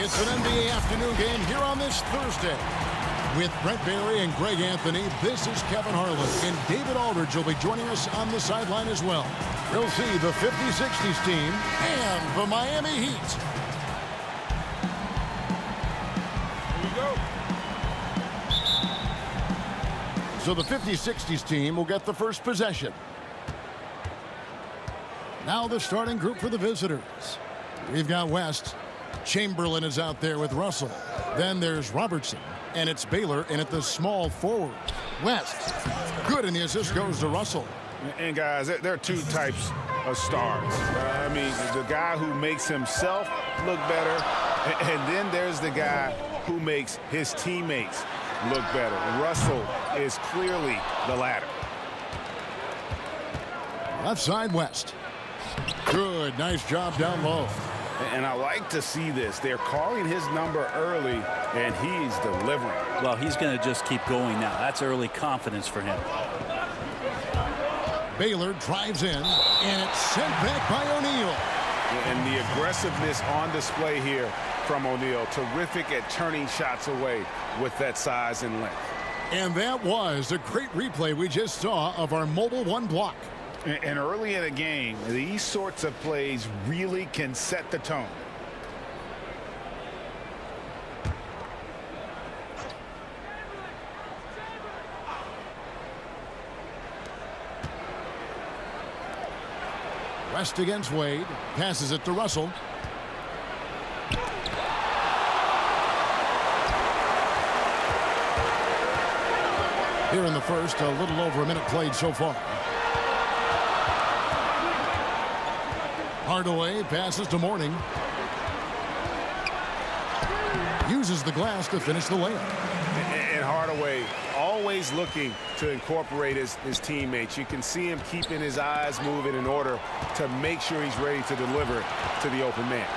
It's an NBA afternoon game here on this Thursday. With Brent Barry and Greg Anthony, this is Kevin Harlan. And David Aldridge will be joining us on the sideline as well. We'll see the 50-60s team and the Miami Heat. Here we go. So the 50-60s team will get the first possession. Now the starting group for the visitors. We've got West. Chamberlain is out there with Russell. Then there's Robertson. And it's Baylor in at the small forward. West. Good, and the assist goes to Russell. And guys, there are two types of stars. I mean, the guy who makes himself look better, and then there's the guy who makes his teammates look better. Russell is clearly the latter. Left side, West. Good, nice job down low. And I like to see this. They're calling his number early, and he's delivering. Well, he's going to just keep going now. That's early confidence for him. Baylor drives in, and it's sent back by O'Neal. And the aggressiveness on display here from O'Neal. Terrific at turning shots away with that size and length. And that was a great replay we just saw of our Mobile One block. And early in a game, these sorts of plays really can set the tone. West against Wade. Passes it to Russell. Here in the first, a little over a minute played so far. Hardaway passes to Mourning. Uses the glass to finish the layup. And Hardaway always looking to incorporate his teammates. You can see him keeping his eyes moving in order to make sure he's ready to deliver to the open man.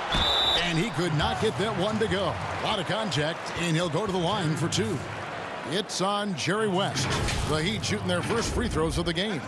And he could not get that one to go. A lot of contact, and he'll go to the line for two. It's on Jerry West. The Heat shooting their first free throws of the game.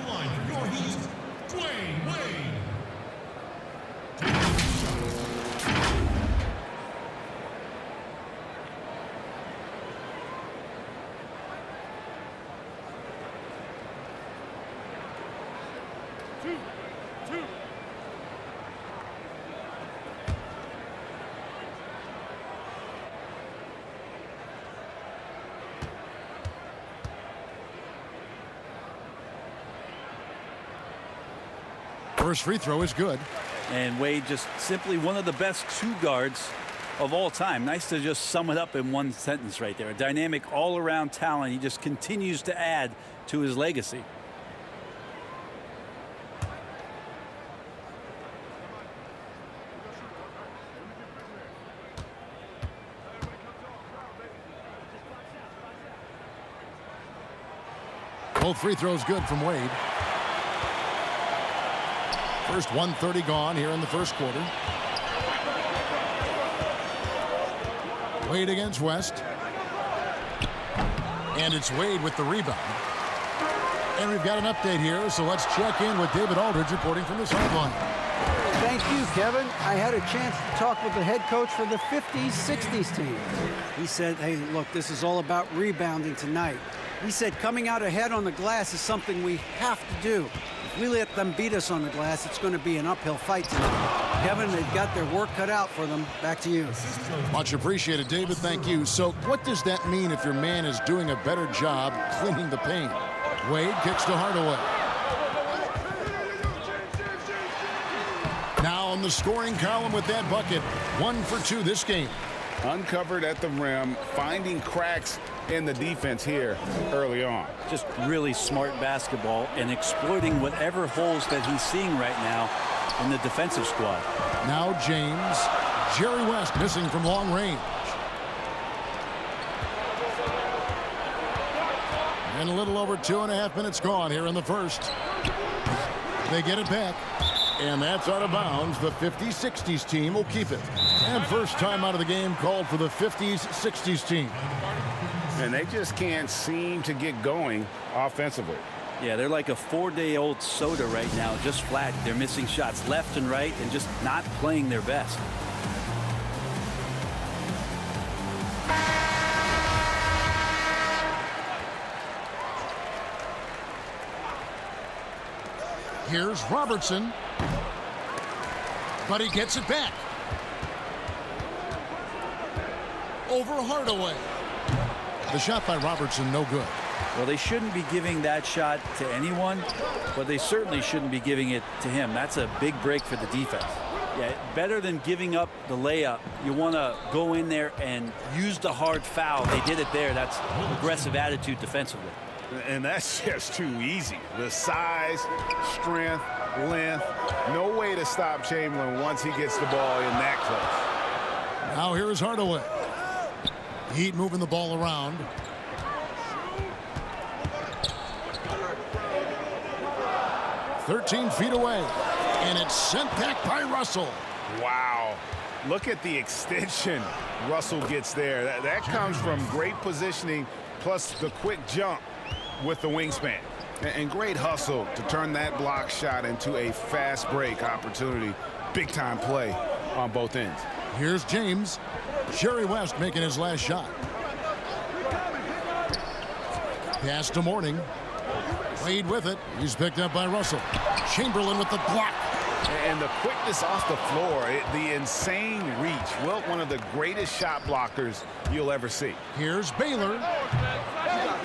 First free throw is good. And Wade just simply one of the best two guards of all time. Nice to just sum it up in one sentence right there. A dynamic all-around talent. He just continues to add to his legacy. Both free throws good from Wade. First 1:30 gone here in the first quarter. Wade against West. And it's Wade with the rebound. And we've got an update here, so let's check in with David Aldridge reporting from the sideline. Thank you, Kevin. I had a chance to talk with the head coach for the 50s, 60s team. He said, hey, look, this is all about rebounding tonight. He said coming out ahead on the glass is something we have to do. If we let them beat us on the glass, it's going to be an uphill fight tonight. Kevin, they've got their work cut out for them. Back to you. Much appreciated, David. Thank you. So what does that mean if your man is doing a better job cleaning the paint? Wade kicks to Hardaway. Now on the scoring column with that bucket. 1 for 2 this game. Uncovered at the rim, finding cracks in the defense here early on. Just really smart basketball and exploiting whatever holes that he's seeing right now in the defensive squad. Now James. Jerry West missing from long range. And a little over 2.5 minutes gone here in the first. They get it back. And that's out of bounds. The 50-60s team will keep it. And first time out of the game called for the 50s-60s team. And they just can't seem to get going offensively. Yeah, they're like a 4-day-old soda right now, just flat. They're missing shots left and right and just not playing their best. Here's Robertson. But he gets it back. Over Hardaway. The shot by Robertson, no good. Well, they shouldn't be giving that shot to anyone, but they certainly shouldn't be giving it to him. That's a big break for the defense. Yeah, better than giving up the layup. You want to go in there and use the hard foul. They did it there. That's aggressive attitude defensively. And that's just too easy. The size, strength, length. No way to stop Chamberlain once he gets the ball in that close. Now here's Hardaway. Heat moving the ball around. "13 feet away, and it's sent back by Russell." Wow. Look at the extension Russell gets there. That comes from great positioning plus the quick jump with the wingspan. And great hustle to turn that block shot into a fast break opportunity. Big time play on both ends. Here's James. Jerry West making his last shot. Pass to Morning. Wade with it. He's picked up by Russell. Chamberlain with the block. And the quickness off the floor, the insane reach. Well, one of the greatest shot blockers you'll ever see. Here's Baylor.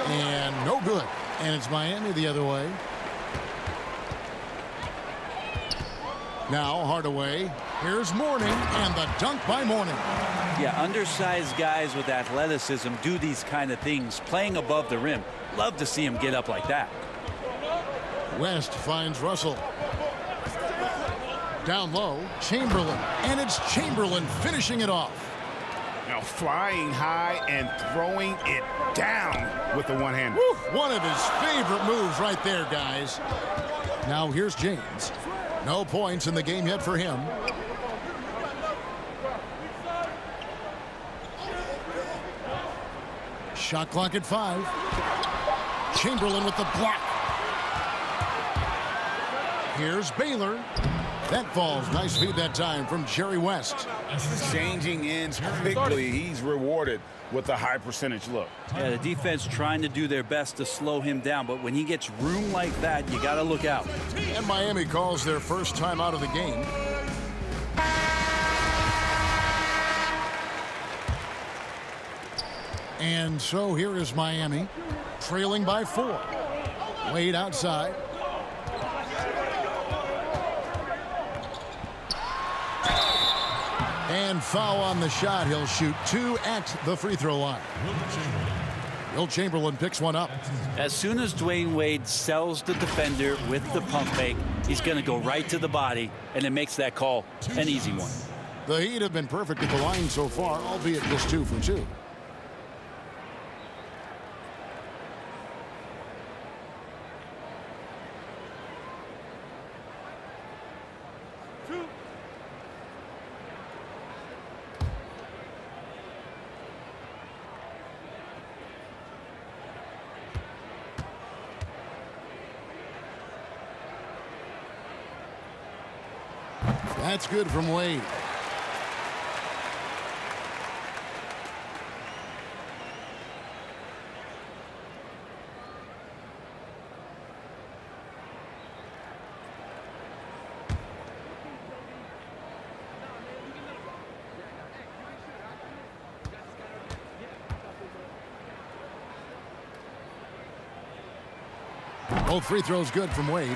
And no good. And it's Miami the other way. Now Hardaway. Here's Morning, and the dunk by Morning. Yeah, undersized guys with athleticism do these kind of things, playing above the rim. Love to see him get up like that. West finds Russell. Down low, Chamberlain, and it's Chamberlain finishing it off. Now flying high and throwing it down with the one-hander. One of his favorite moves right there, guys. Now here's James. No points in the game yet for him. Shot clock at 5. Chamberlain with the block. Here's Baylor. That falls. Nice feed that time from Jerry West. Changing ends quickly. He's rewarded with a high percentage look. Yeah, the defense trying to do their best to slow him down, but when he gets room like that, you got to look out. And Miami calls their first time out of the game. And so here is Miami, trailing by 4. Wade outside. And foul on the shot. He'll shoot 2 at the free throw line. Will Chamberlain picks one up. As soon as Dwayne Wade sells the defender with the pump fake, he's going to go right to the body, and it makes that call an easy one. The Heat have been perfect at the line so far, albeit just 2 for 2. That's good from Wade. Both free throws good from Wade.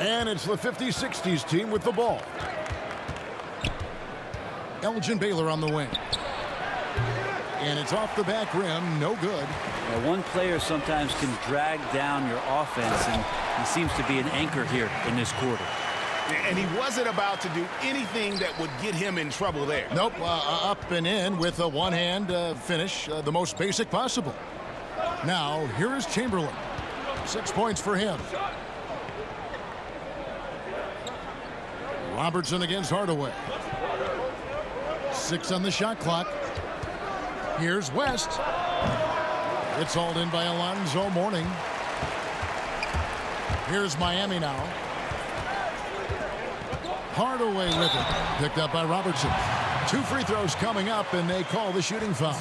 And it's the 50s, 60s team with the ball. Elgin Baylor on the wing. And it's off the back rim, no good. Now, one player sometimes can drag down your offense, and he seems to be an anchor here in this quarter. And he wasn't about to do anything that would get him in trouble there. Nope, up and in with a one-hand finish, the most basic possible. Now, here is Chamberlain. 6 points for him. Robertson against Hardaway. 6 on the shot clock. Here's West. It's hauled in by Alonzo Mourning. Here's Miami now. Hardaway with it. Picked up by Robertson. 2 free throws coming up, and they call the shooting foul.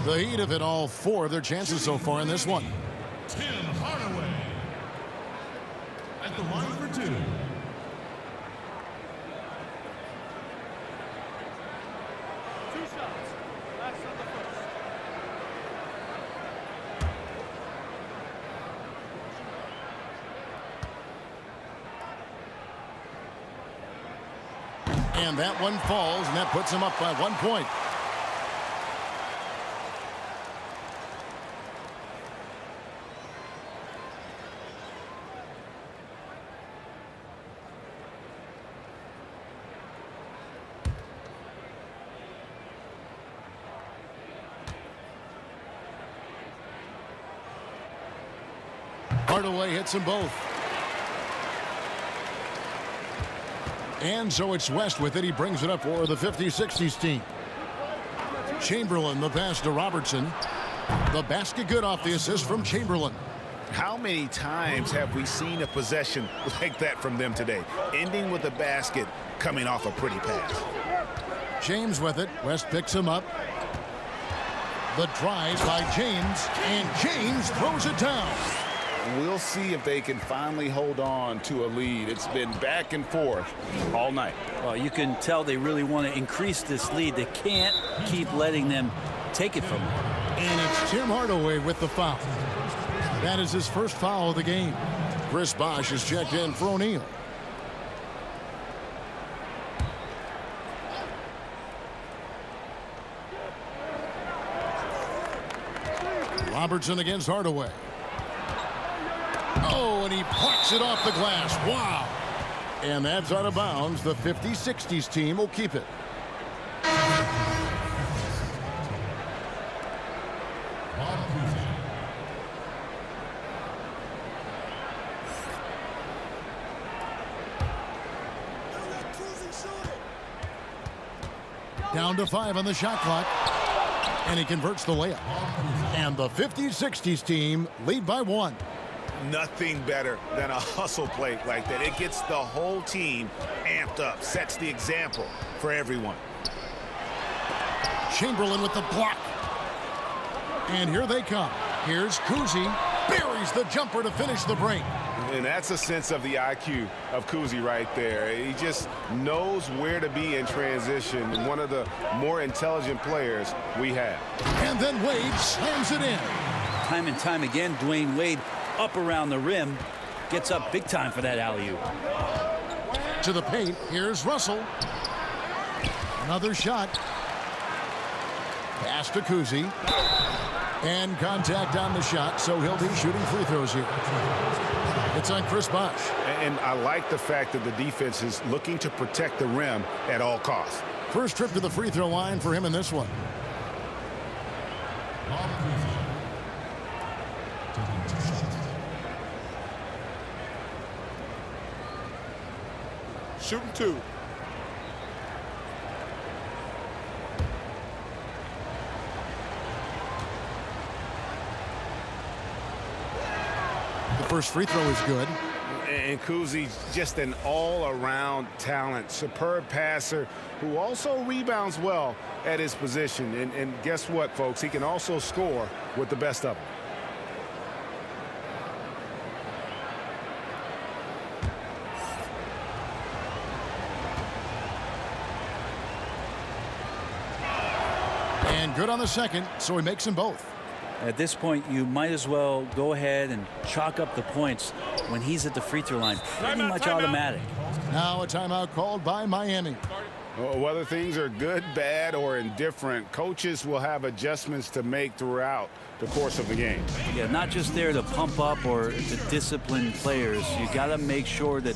The Heat have hit all 4 of their chances so far in this one. Tim Hardaway at the line for 2. And that one falls, and that puts him up by 1 point. Hardaway hits them both. And so it's West with it. He brings it up for the 50-60s team. Chamberlain, the pass to Robertson. The basket good off the assist from Chamberlain. How many times have we seen a possession like that from them today? Ending with a basket, coming off a pretty pass. James with it. West picks him up. The drive by James, and James throws it down. We'll see if they can finally hold on to a lead. It's been back and forth all night. Well, you can tell they really want to increase this lead. They can't keep letting them take it from them. And it's Tim Hardaway with the foul. That is his first foul of the game. Chris Bosh is checked in for O'Neal. Robertson against Hardaway. Oh, and he plucks it off the glass. Wow. And that's out of bounds. The 50-60s team will keep it. Down to 5 on the shot clock. And he converts the layup. And the 50-60s team lead by 1. Nothing better than a hustle play like that. It gets the whole team amped up, sets the example for everyone. Chamberlain with the block. And here they come. Here's Kuzi. Buries the jumper to finish the break. And that's a sense of the IQ of Kuzi right there. He just knows where to be in transition. One of the more intelligent players we have. And then Wade slams it in. Time and time again, Dwayne Wade up around the rim, gets up big time for that alley-oop. To the paint, here's Russell. Another shot. Pass to Kuzi. And contact on the shot, so he'll be shooting free throws here. It's on Chris Bosh. And I like the fact that the defense is looking to protect the rim at all costs. First trip to the free throw line for him in this one. Shooting 2. The first free throw is good. And Kuzi's just an all-around talent, superb passer who also rebounds well at his position. And guess what, folks? He can also score with the best of them. And good on the second, so he makes them both. At this point, you might as well go ahead and chalk up the points when he's at the free throw line. Pretty much automatic. Now a timeout called by Miami. Whether things are good, bad, or indifferent, coaches will have adjustments to make throughout the course of the game. Yeah, not just there to pump up or to discipline players. You got to make sure that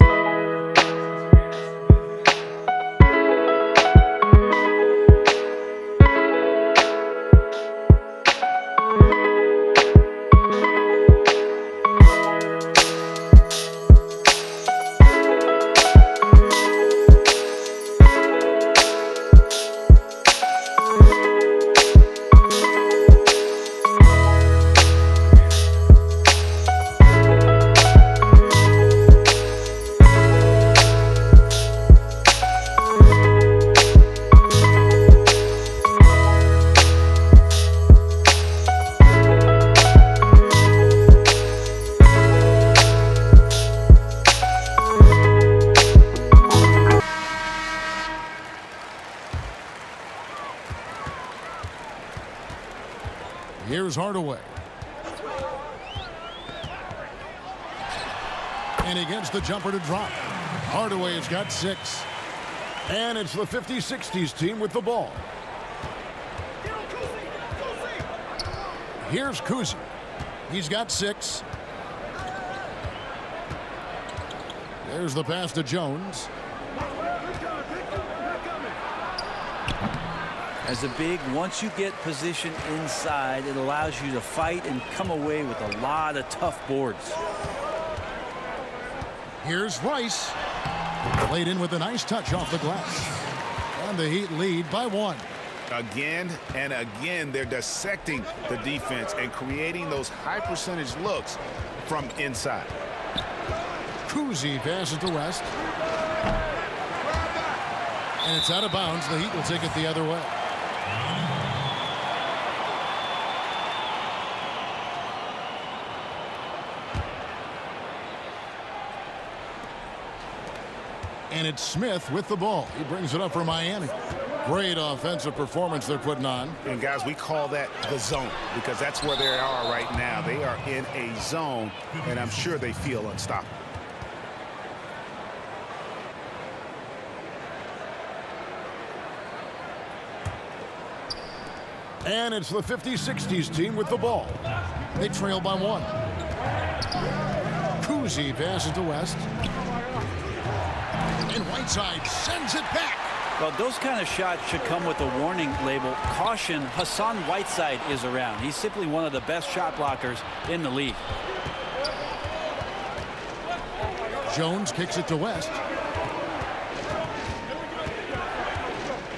Here's Hardaway. And he gets the jumper to drop. Hardaway has got 6. And it's the 50-60s team with the ball. Here's Kuzi. He's got 6. There's the pass to Jones. As a big, once you get position inside, it allows you to fight and come away with a lot of tough boards. Here's Rice. Played in with a nice touch off the glass. And the Heat lead by 1. Again and again, they're dissecting the defense and creating those high percentage looks from inside. Kuzi passes to West. And it's out of bounds. The Heat will take it the other way. And it's Smith with the ball. He brings it up for Miami. Great offensive performance they're putting on. And guys, we call that the zone because that's where they are right now. They are in a zone, and I'm sure they feel unstoppable. And it's the 50-60s team with the ball. They trail by 1. Kuzi passes to West. And Whiteside sends it back. Well, those kind of shots should come with a warning label. Caution, Hassan Whiteside is around. He's simply one of the best shot blockers in the league. Jones kicks it to West.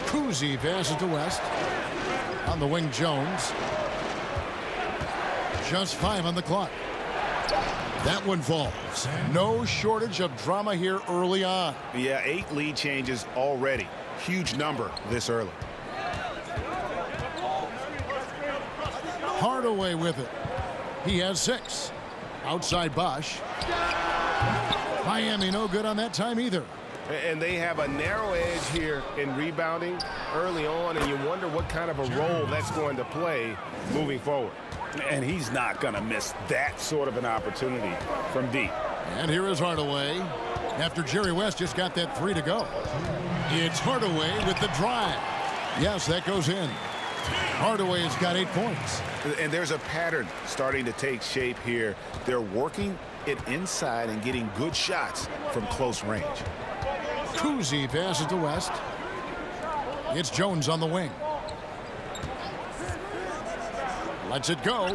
Kuzi passes to West. On the wing, Jones. Just 5 on the clock. That one falls. No shortage of drama here early on. Yeah, 8 lead changes already. Huge number this early. Hardaway with it. He has 6. Outside Bosch. Miami no good on that time either. And they have a narrow edge here in rebounding early on, and you wonder what kind of a role that's going to play moving forward. And he's not going to miss that sort of an opportunity from deep. And here is Hardaway after Jerry West just got that 3 to go. It's Hardaway with the drive. Yes, that goes in. Hardaway has got 8 points. And there's a pattern starting to take shape here. They're working it inside and getting good shots from close range. Kuzi passes to West. It's Jones on the wing. Lets it go.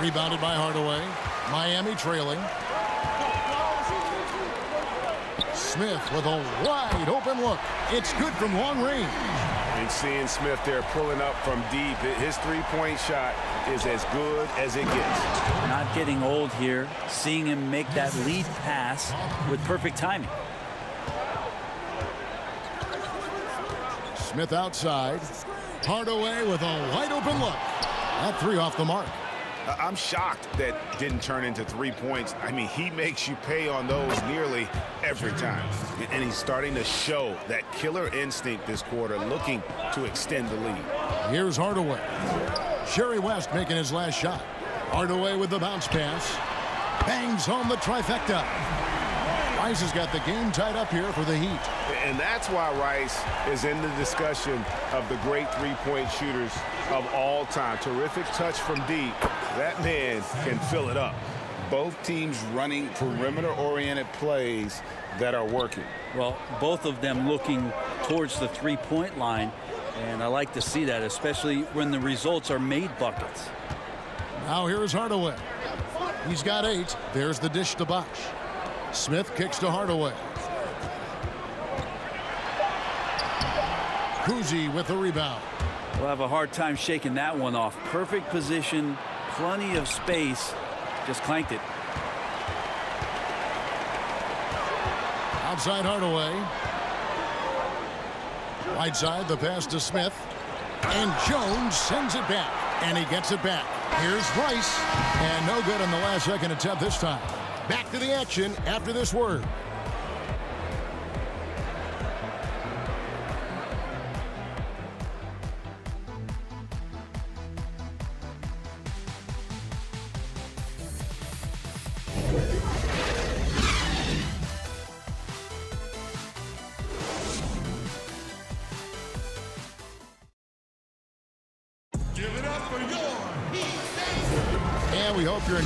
Rebounded by Hardaway. Miami trailing. Smith with a wide open look. It's good from long range. And seeing Smith there pulling up from deep, his three-point shot is as good as it gets. Not getting old here. Seeing him make that lead pass with perfect timing. Smith outside. Hardaway with a wide open look. That 3 off the mark. I'm shocked that didn't turn into 3 points. I mean, he makes you pay on those nearly every time. And he's starting to show that killer instinct this quarter, looking to extend the lead. Here's Hardaway. Jerry West making his last shot. Hardaway with the bounce pass. Bangs home the trifecta. Rice has got the game tied up here for the Heat. And that's why Rice is in the discussion of the great three-point shooters of all time. Terrific touch from deep. That man can fill it up. Both teams running perimeter-oriented plays that are working. Well, both of them looking towards the three-point line, and I like to see that, especially when the results are made buckets. Now here's Hardaway. He's got 8. There's the dish to Bosch. Smith kicks to Hardaway. Kuzi with the rebound. We'll have a hard time shaking that one off. Perfect position, plenty of space, just clanked it. Outside Hardaway. Right side, the pass to Smith. And Jones sends it back. And he gets it back. Here's Rice. And no good on the last second attempt this time. Back to the action after this word.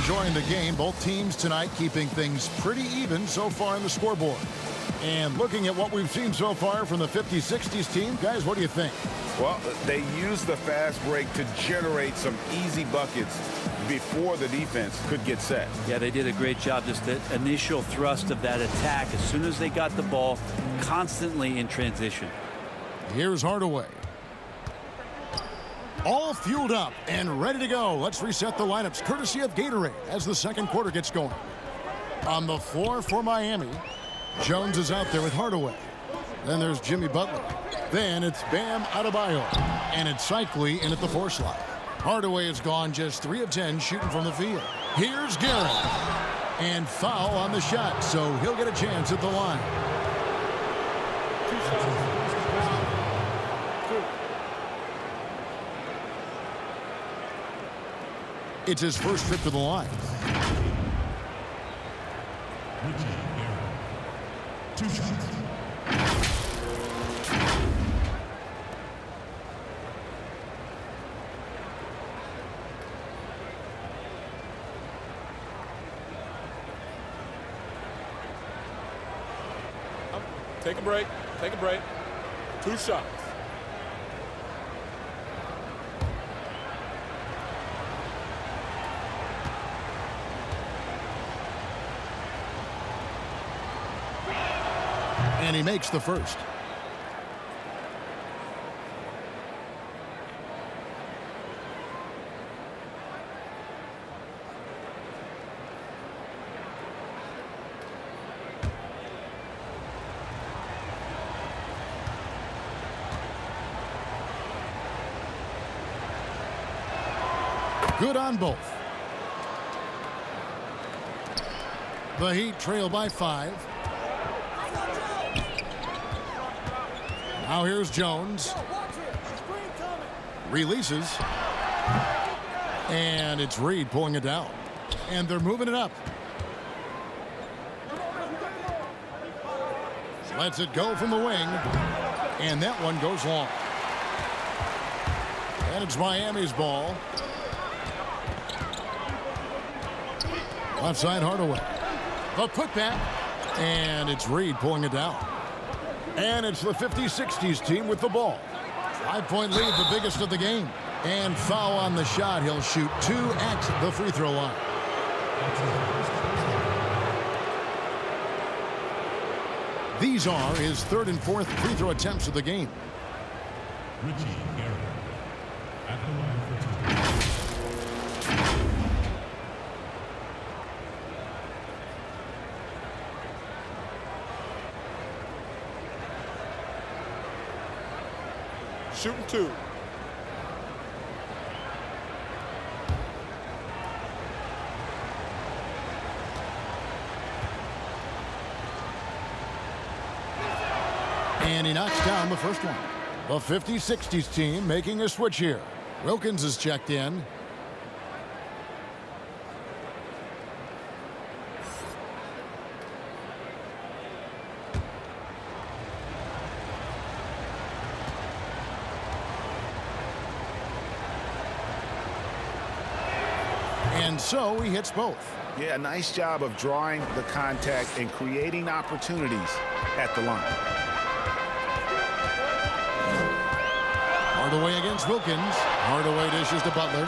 enjoying the game. Both teams tonight keeping things pretty even so far on the scoreboard. And looking at what we've seen so far from the 50-60s team, guys, what do you think? Well, they used the fast break to generate some easy buckets before the defense could get set. Yeah, they did a great job. Just the initial thrust of that attack as soon as they got the ball, constantly in transition. Here's Hardaway. All fueled up and ready to go. Let's reset the lineups courtesy of Gatorade as the second quarter gets going. On the floor for Miami, Jones is out there with Hardaway. Then there's Jimmy Butler. Then it's Bam Adebayo. And it's Cycli in at the 4 slot. Hardaway has gone just 3 of 10 shooting from the field. Here's Garrett. And foul on the shot, so he'll get a chance at the line. It's his first trip to the line. Two shots. Take a break. Take a break. 2 shots. And he makes the first. Good on both. The Heat trail by 5. Now here's Jones. Releases. And it's Reed pulling it down. And they're moving it up. Lets it go from the wing. And that one goes long. And it's Miami's ball. Left side Hardaway. The putback. And it's Reed pulling it down. And it's the 50-60s team with the ball. 5-point lead, the biggest of the game. And foul on the shot. He'll shoot 2 at the free throw line. These are his 3rd and 4th free throw attempts of the game. Richie Garrett at the line for 2. Shooting 2. And he knocks down the first one. The 50-60s team making a switch here. Wilkins is checked in. And so he hits both. Yeah, nice job of drawing the contact and creating opportunities at the line. Hardaway against Wilkins. Hardaway dishes to Butler.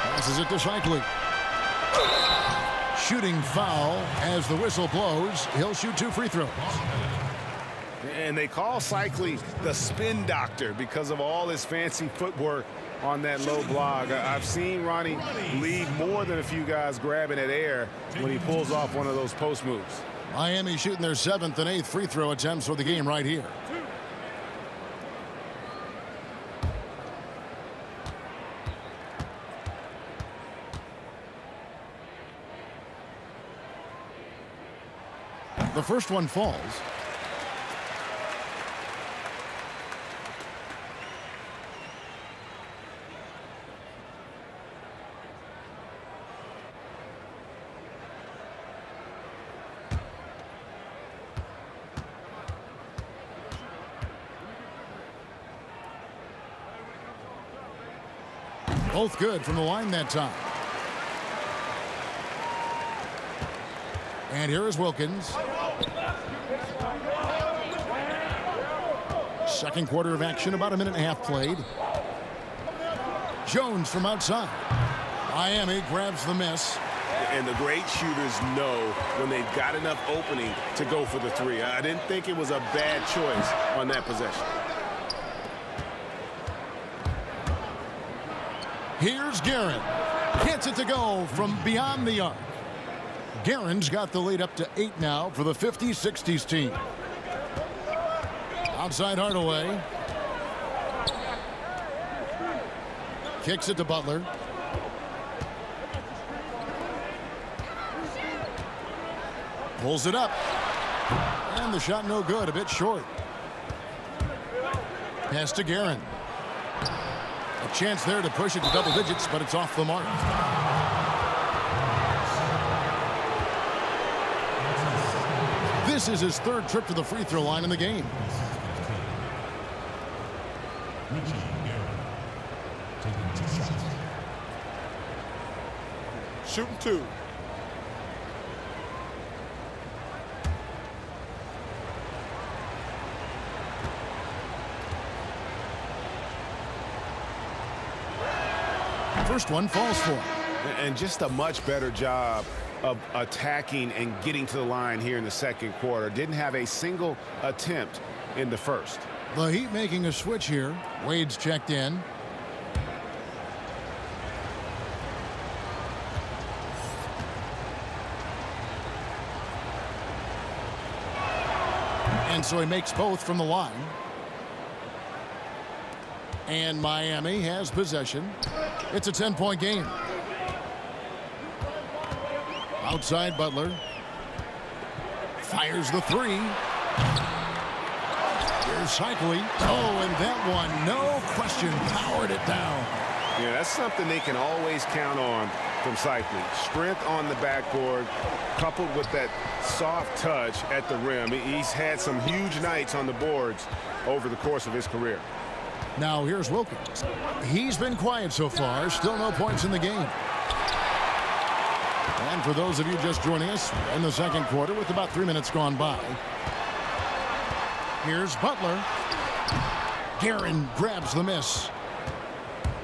Passes it to Cycli. Shooting foul as the whistle blows. He'll shoot 2 free throws. And they call Cycli the spin doctor because of all his fancy footwork on that low block. I've seen Ronnie lead more than a few guys grabbing at air when he pulls off one of those post moves. Miami shooting their 7th and 8th free throw attempts for the game right here. The first one falls. Both good from the line that time. And here is Wilkins. Second quarter of action, about a minute and a half played. Jones from outside. Miami grabs the miss. And the great shooters know when they've got enough opening to go for the three. I didn't think it was a bad choice on that possession. Here's Guerin. Gets it to go from beyond the arc. Guerin's got the lead up to 8 now for the 50-60s team. Outside Hardaway. Kicks it to Butler. Pulls it up. And the shot no good, a bit short. Pass to Guerin. A chance there to push it to double digits, but it's off the mark. This is his third trip to the free throw line in the game. Shooting 2. First one falls for him. And just a much better job of attacking and getting to the line here in the second quarter. Didn't have a single attempt in the first. The Heat making a switch here. Wade's checked in. And so he makes both from the line. And Miami has possession. It's a 10-point game. Outside Butler. Fires the three. Here's Cycling. Oh, and that one, no question, powered it down. Yeah, that's something they can always count on from Cycling. Strength on the backboard, coupled with that soft touch at the rim. He's had some huge nights on the boards over the course of his career. Now here's Wilkins. He's been quiet so far. Still no points in the game. And for those of you just joining us, in the second quarter with about 3 minutes gone by. Here's Butler. Guerin grabs the miss.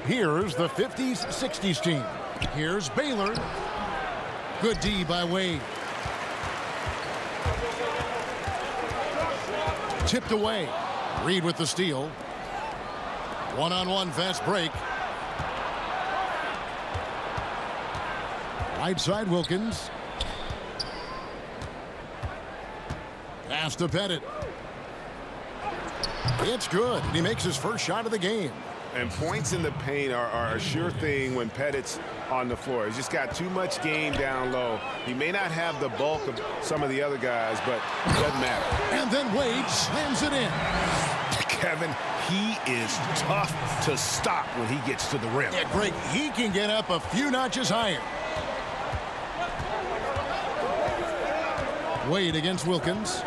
Here's the 50s-60s team. Here's Baylor. Good D by Wade. Tipped away. Reed with the steal. One-on-one fast break. Right side Wilkins. Pass to Pettit. It's good. He makes his first shot of the game. And points in the paint are a sure thing when Pettit's on the floor. He's just got too much game down low. He may not have the bulk of some of the other guys, but it doesn't matter. And then Wade slams it in. Kevin, he is tough to stop when he gets to the rim. Yeah, Greg, he can get up a few notches higher. Wade against Wilkins.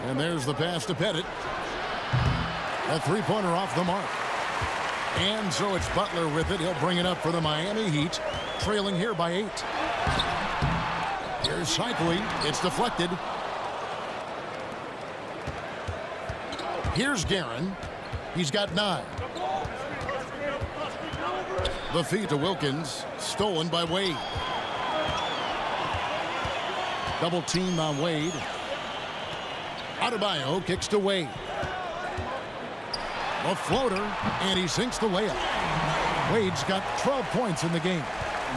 And there's the pass to Pettit. A three-pointer off the mark. And so it's Butler with it. He'll bring it up for the Miami Heat, trailing here by 8. Here's Cycling. It's deflected. Here's Guerin. He's got 9. The feed to Wilkins. Stolen by Wade. Double team on Wade. Adebayo kicks to Wade. A floater, and he sinks the layup. Wade's got 12 points in the game.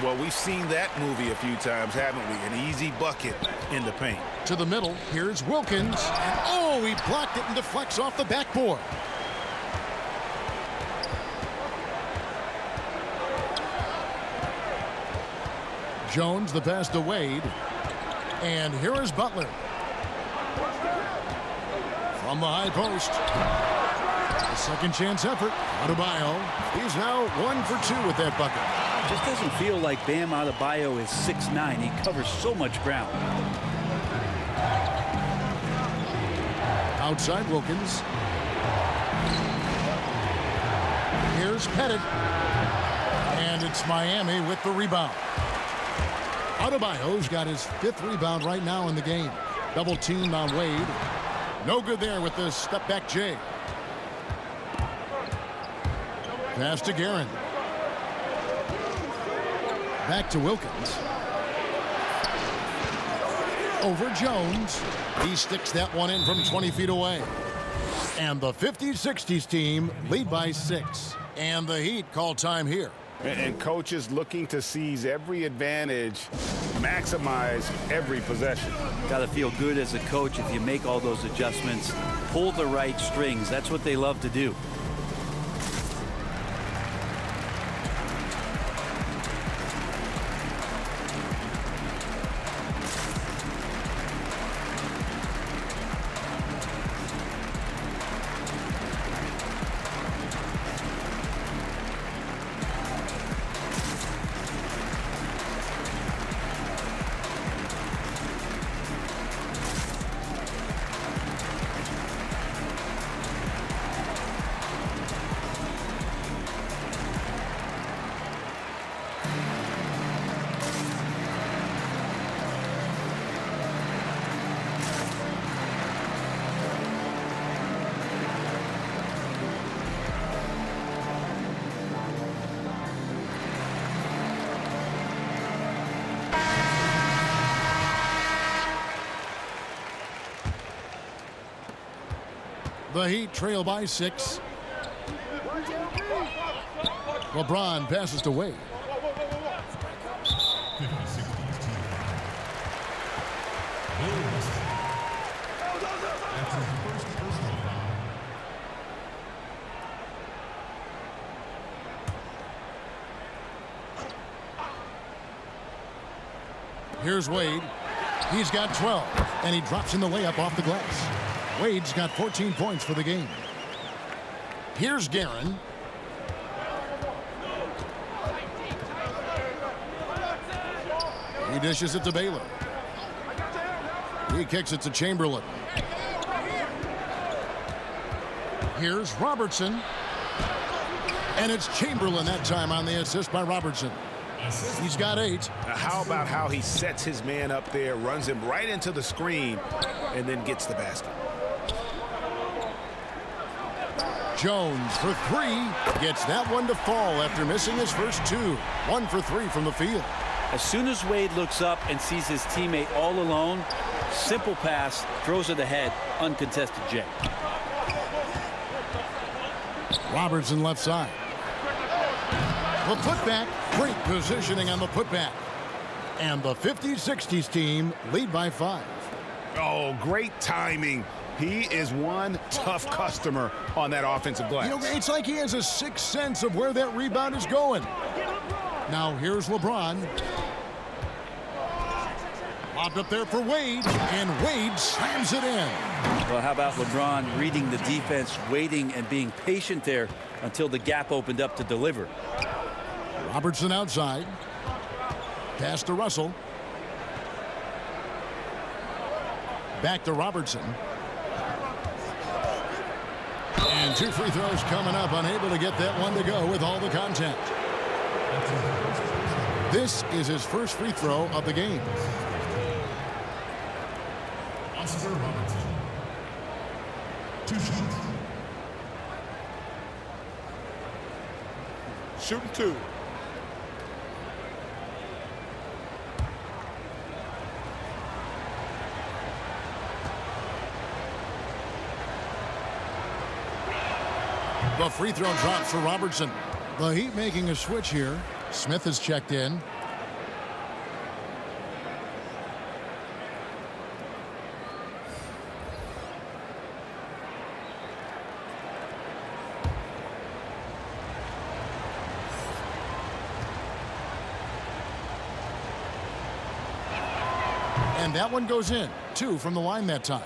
Well, we've seen that movie a few times, haven't we? An easy bucket in the paint. To the middle, here's Wilkins. And oh, he blocked it and deflects off the backboard. Jones, the pass to Wade. And here is Butler. From the high post. A second chance effort. Adebayo. He's now 1 for 2 with that bucket. Just doesn't feel like Bam Adebayo is 6'9". He covers so much ground. Outside Wilkins. Here's Pettit. And it's Miami with the rebound. Adebayo's got his 5th rebound right now in the game. Double teamed on Wade. No good there with the step back J. Pass to Guerin. Back to Wilkins. Over Jones. He sticks that one in from 20 feet away. And the 50-60s team lead by 6. And the Heat call time here. And coaches looking to seize every advantage, maximize every possession. Got to feel good as a coach if you make all those adjustments, pull the right strings. That's what they love to do. The Heat trail by 6. LeBron passes to Wade. 50-60's team. Bill Russell. That's his first personal foul. Here's Wade. He's got 12, and he drops in the layup off the glass. Wade's got 14 points for the game. Here's Guerin. He dishes it to Baylor. He kicks it to Chamberlain. Here's Robertson. And it's Chamberlain that time on the assist by Robertson. He's got 8. Now, how about how he sets his man up there, runs him right into the screen, and then gets the basket. Jones for 3. Gets that one to fall after missing his first 2. 1 for 3 from the field. As soon as Wade looks up and sees his teammate all alone, simple pass, throws it ahead, uncontested J. Robertson left side. The putback. Great positioning on the putback. And the 50-60s team lead by 5. Oh, great timing. He is one tough customer on that offensive glass. You know, it's like he has a sixth sense of where that rebound is going. Now here's LeBron. Lobbed up there for Wade, and Wade slams it in. Well, how about LeBron reading the defense, waiting and being patient there until the gap opened up to deliver. Robertson outside. Pass to Russell. Back to Robertson. And 2 free throws coming up, unable to get that one to go with all the contact. This is his first free throw of the game. Oscar Robertson. 2 shots. Shooting 2. The free throw drops for Robertson. The Heat making a switch here. Smith has checked in. And that one goes in. 2 from the line that time.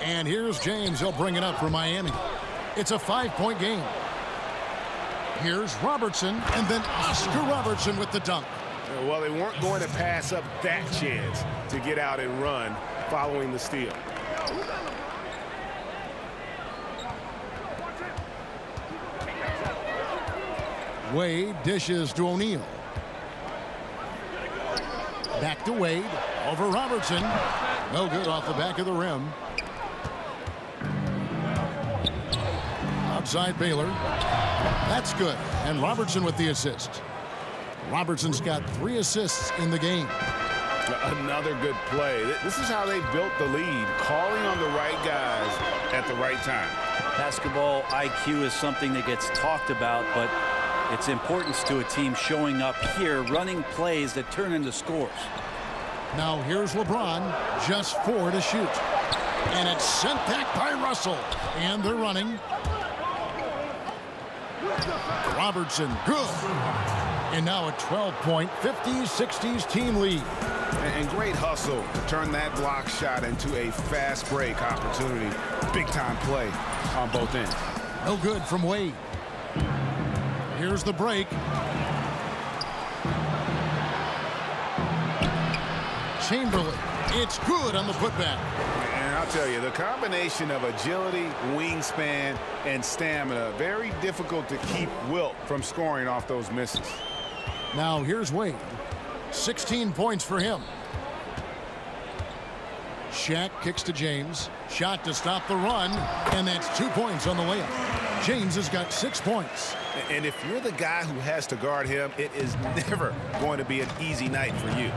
And here's James. He'll bring it up for Miami. It's a 5-point game. Here's Robertson, and then Oscar Robertson with the dunk. Well, they weren't going to pass up that chance to get out and run following the steal. Wade dishes to O'Neal. Back to Wade. Over Robertson. No good off the back of the rim. Outside Baylor. That's good. And Robertson with the assist. Robertson's got 3 assists in the game. Another good play. This is how they built the lead, calling on the right guys at the right time. Basketball IQ is something that gets talked about, but its importance to a team showing up here, running plays that turn into scores. Now here's LeBron, just 4 to shoot. And it's sent back by Russell. And they're running. Robertson, good. And now a 12-point 50s-60s team lead. And great hustle to turn that block shot into a fast break opportunity. Big-time play on both ends. No good from Wade. Here's the break. Chamberlain. It's good on the putback. And I'll tell you, the combination of agility, wingspan, and stamina, very difficult to keep Wilt from scoring off those misses. Now here's Wade. 16 points for him. Shaq kicks to James. Shot to stop the run. And that's 2 points on the layup. James has got 6 points. And if you're the guy who has to guard him, it is never going to be an easy night for you.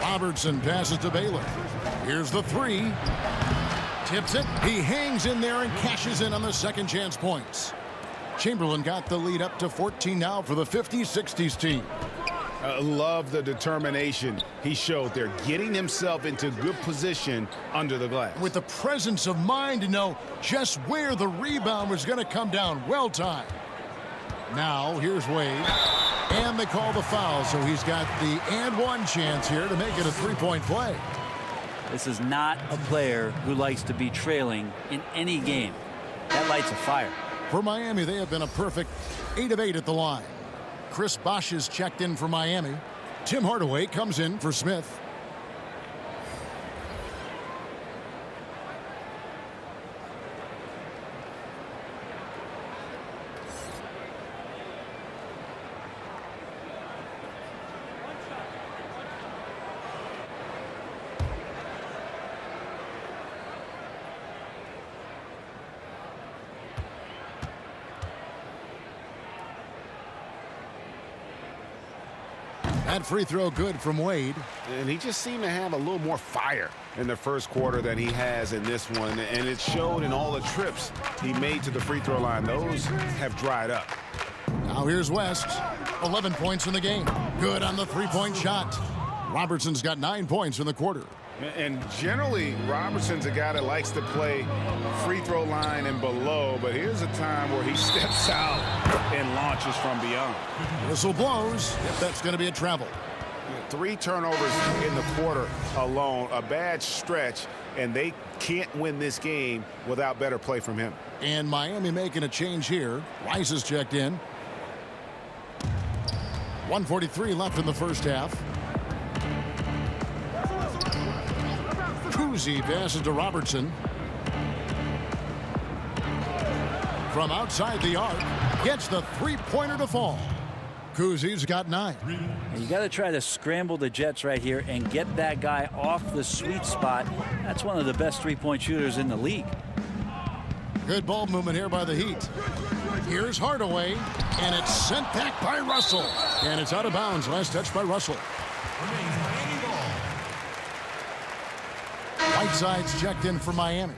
Robertson passes to Baylor. Here's the 3. Tips it. He hangs in there and cashes in on the second chance points. Chamberlain got the lead up to 14 now for the 50-60s team. Love the determination he showed there, getting himself into good position under the glass. With the presence of mind to know just where the rebound was going to come down. Well timed. Now here's Wade. And they call the foul, so he's got the and one chance here to make it a 3-point play. This is not a player who likes to be trailing in any game. That lights a fire. For Miami, they have been a perfect 8 of 8 at the line. Chris Bosh is checked in for Miami. Tim Hardaway comes in for Smith. That free throw good from Wade. And he just seemed to have a little more fire in the first quarter than he has in this one. And it showed in all the trips he made to the free throw line. Those have dried up. Now here's West. 11 points in the game. Good on the 3-point shot. Robertson's got 9 points in the quarter. And generally, Robertson's a guy that likes to play free throw line and below, but here's a time where he steps out and launches from beyond. Whistle blows. That's going to be a travel. 3 turnovers in the quarter alone, a bad stretch, and they can't win this game without better play from him. And Miami making a change here. Rice is checked in. 1:43 left in the first half. Kuzi passes to Robertson. From outside the arc, gets the 3-pointer to fall. Kuzi's got 9. And you got to try to scramble the Jets right here and get that guy off the sweet spot. That's one of the best 3-point shooters in the league. Good ball movement here by the Heat. Here's Hardaway, and it's sent back by Russell. And it's out of bounds. Last touch by Russell. Whiteside's checked in for Miami.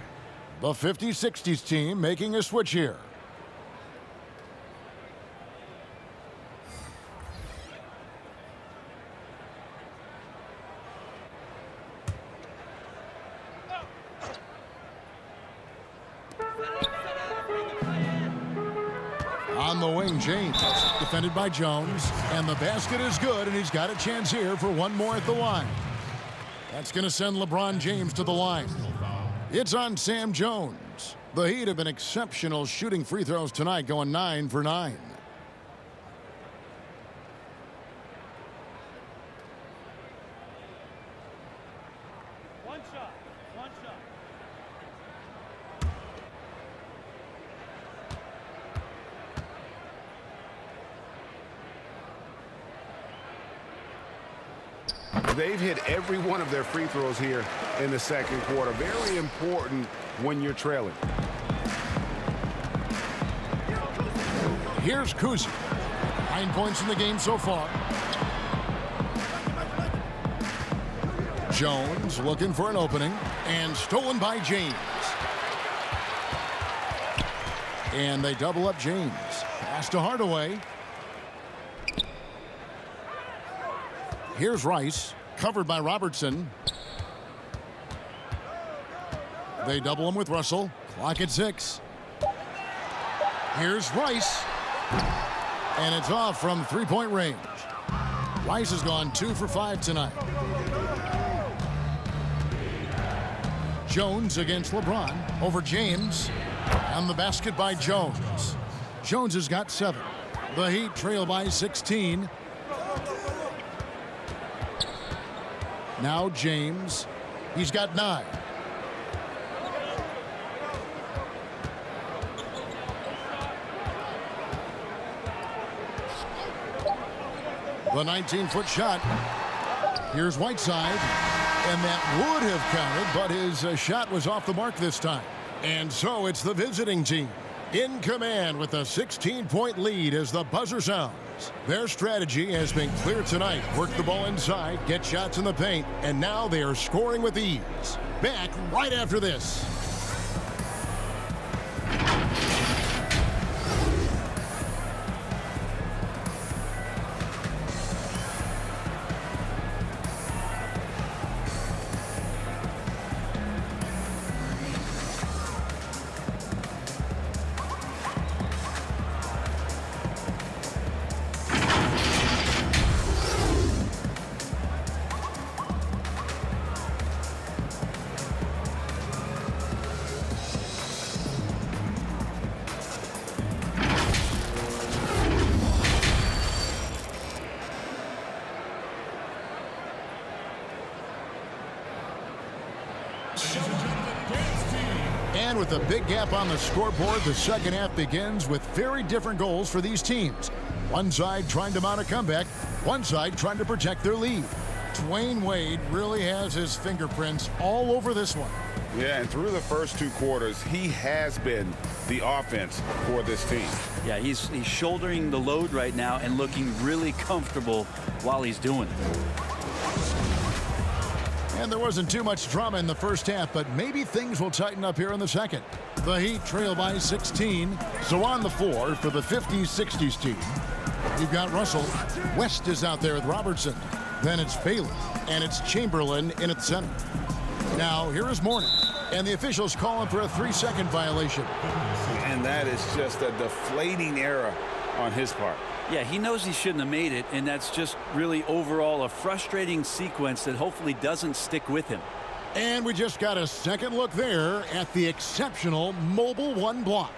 The 50-60s team making a switch here. On the wing, James, defended by Jones, and the basket is good, and he's got a chance here for one more at the line. That's going to send LeBron James to the line. It's on Sam Jones. The Heat have been exceptional shooting free throws tonight, going 9 for 9. One shot. They've hit every one of their free throws here in the second quarter. Very important when you're trailing. Here's Kuzi. 9 points in the game so far. Jones looking for an opening, and stolen by James. And they double up James. Pass to Hardaway. Here's Rice, covered by Robertson. They double him with Russell. Clock at 6. Here's Rice. And it's off from three-point range. Rice has gone 2 for 5 tonight. Jones against LeBron over James. And the basket by Jones. Jones has got 7. The Heat trail by 16. Now James. He's got 9. The 19-foot shot. Here's Whiteside. And that would have counted, but his shot was off the mark this time. And so it's the visiting team in command with a 16-point lead as the buzzer sounds. Their strategy has been clear tonight. Work the ball inside, get shots in the paint, and now they are scoring with ease. Back right after this. And with a big gap on the scoreboard, the second half begins with very different goals for these teams. One side trying to mount a comeback, one side trying to protect their lead. Dwayne Wade really has his fingerprints all over this one. Yeah, and through the first 2 quarters, he has been the offense for this team. Yeah, he's shouldering the load right now and looking really comfortable while he's doing it. And there wasn't too much drama in the first half, but maybe things will tighten up here in the second. The Heat trail by 16. So on the floor for the 50s, 60s team, you've got Russell. West is out there with Robertson. Then it's Bailey, and it's Chamberlain in at center. Now here is Mourning, and the officials calling for a 3-second violation. And that is just a deflating error on his part. Yeah, he knows he shouldn't have made it, and that's just really overall a frustrating sequence that hopefully doesn't stick with him. And we just got a second look there at the exceptional mobile 1 block.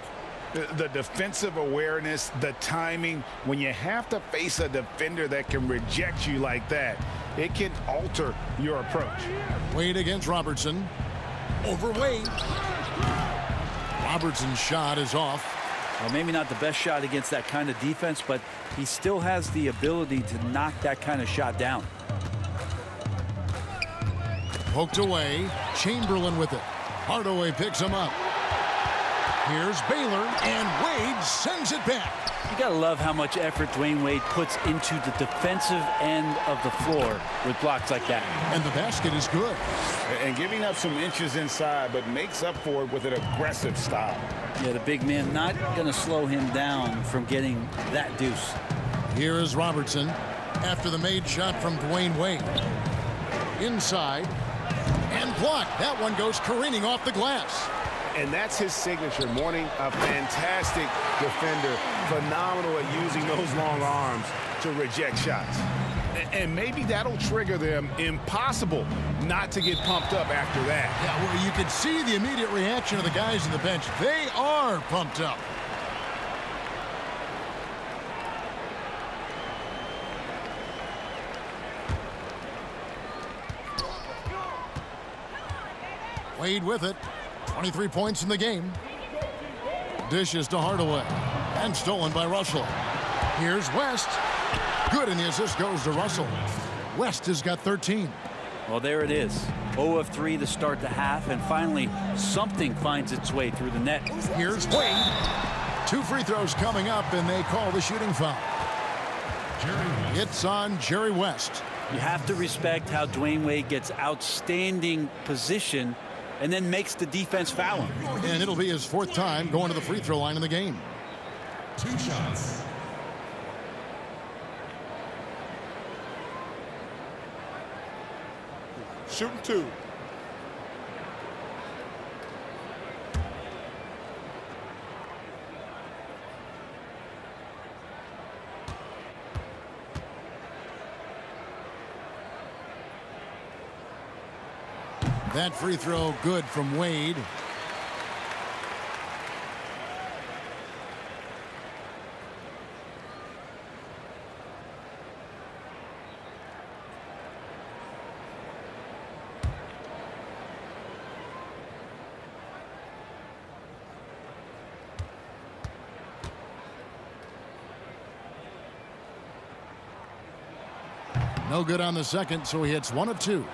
The defensive awareness, the timing, when you have to face a defender that can reject you like that, it can alter your approach. Wade against Robertson. Over Wade. Robertson's shot is off. Well, maybe not the best shot against that kind of defense, but he still has the ability to knock that kind of shot down. Poked away. Chamberlain with it. Hardaway picks him up. Here's Baylor, and Wade sends it back. You gotta love how much effort Dwayne Wade puts into the defensive end of the floor with blocks like that. And the basket is good. And giving up some inches inside, but makes up for it with an aggressive style. Yeah, the big man not gonna slow him down from getting that deuce. Here is Robertson after the made shot from Dwayne Wade. Inside and blocked. That one goes careening off the glass. And that's his signature. Mourning, a fantastic defender, phenomenal at using those long arms to reject shots. And maybe that'll trigger them. Impossible not to get pumped up after that. Yeah, well, you can see the immediate reaction of the guys on the bench. They are pumped up. Wade with it. 23 points in the game. Dishes to Hardaway. And stolen by Russell. Here's West. Good, and the assist goes to Russell. West has got 13. Well, there it is. 0 of 3 to start the half, and finally something finds its way through the net. Here's Wade. 2 free throws coming up, and they call the shooting foul. It's on Jerry West. You have to respect how Dwayne Wade gets outstanding position and then makes the defense foul him. And it'll be his 4th time going to the free throw line in the game. 2 shots. Shooting 2. That free throw good from Wade. No good on the second, so he hits 1 of 2.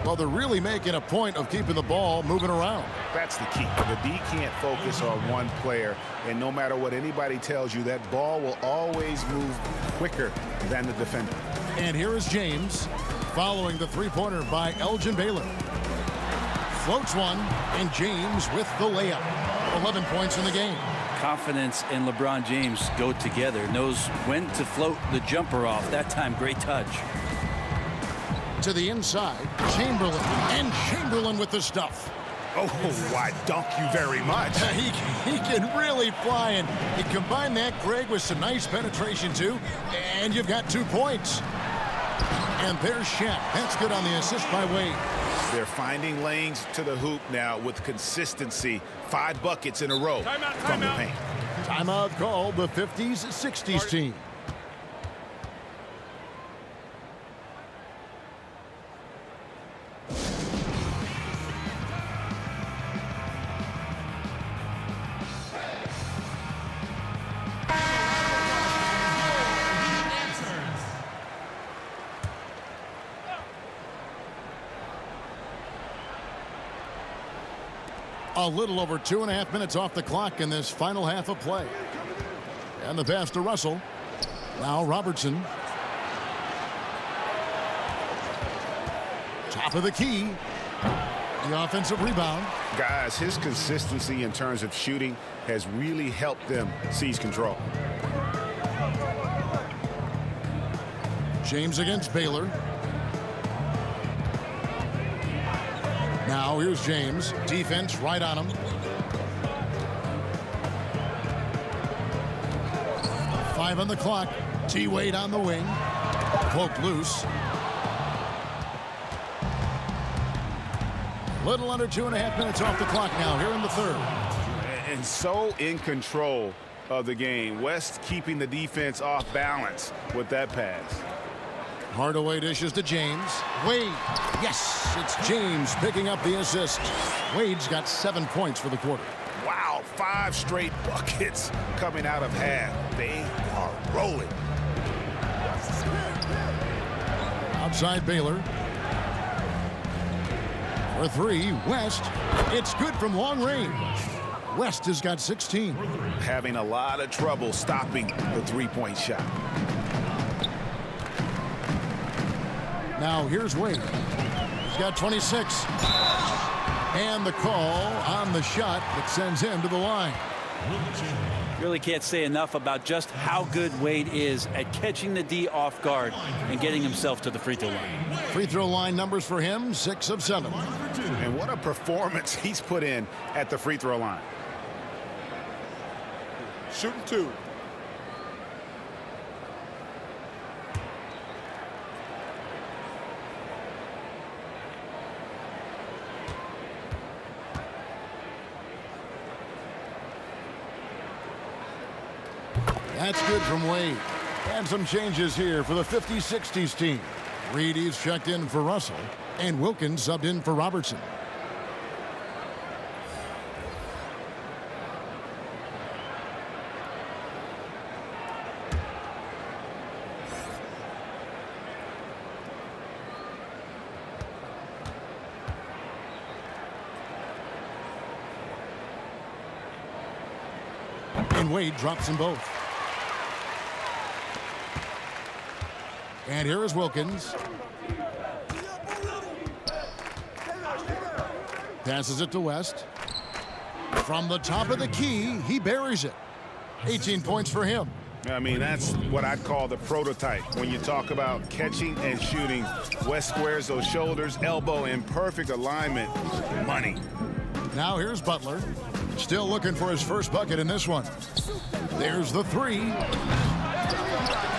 Well, they're really making a point of keeping the ball moving around. That's the key. The D can't focus on one player, and no matter what anybody tells you, that ball will always move quicker than the defender. And here is James following the three-pointer by Elgin Baylor. Floats one, and James with the layup. 11 points in the game. Confidence and LeBron James go together. Knows when to float the jumper off. That time, great touch. To the inside, Chamberlain. And Chamberlain with the stuff. Oh, why, dunk you very much. He can really fly, and you combine that, Greg, with some nice penetration, too, and you've got 2 points. And there's Shaq. That's good on the assist by Wade. They're finding lanes to the hoop now with consistency. 5 buckets in a row from the paint. Timeout called the 50s, 60s team. A little over 2.5 minutes off the clock in this final half of play. And the pass to Russell. Now Robertson. Top of the key. The offensive rebound. Guys, his consistency in terms of shooting has really helped them seize control. James against Baylor. Now here's James. Defense right on him. 5 on the clock. T-Wade on the wing. Poked loose. Little under 2.5 minutes off the clock now here in the third. And so in control of the game. West keeping the defense off balance with that pass. Hardaway dishes to James. Wade. Yes, it's James picking up the assist. Wade's got 7 points for the quarter. Wow, 5 straight buckets coming out of half. They are rolling. Outside Baylor. For 3, West. It's good from long range. West has got 16. Having a lot of trouble stopping the three-point shot. Now here's Wade. He's got 26. And the call on the shot that sends him to the line. Really can't say enough about just how good Wade is at catching the D off guard and getting himself to the free throw line. Free throw line numbers for him, 6 of 7. And what a performance he's put in at the free throw line. Shooting 2. That's good from Wade. And some changes here for the 50-60s team. Reedy's checked in for Russell, and Wilkins subbed in for Robertson. And Wade drops them both. And here is Wilkins. Passes it to West. From the top of the key, he buries it. 18 points for him. I mean, that's what I'd call the prototype. When you talk about catching and shooting, West squares those shoulders, elbow in perfect alignment. Money. Now here's Butler. Still looking for his first bucket in this one. There's the three.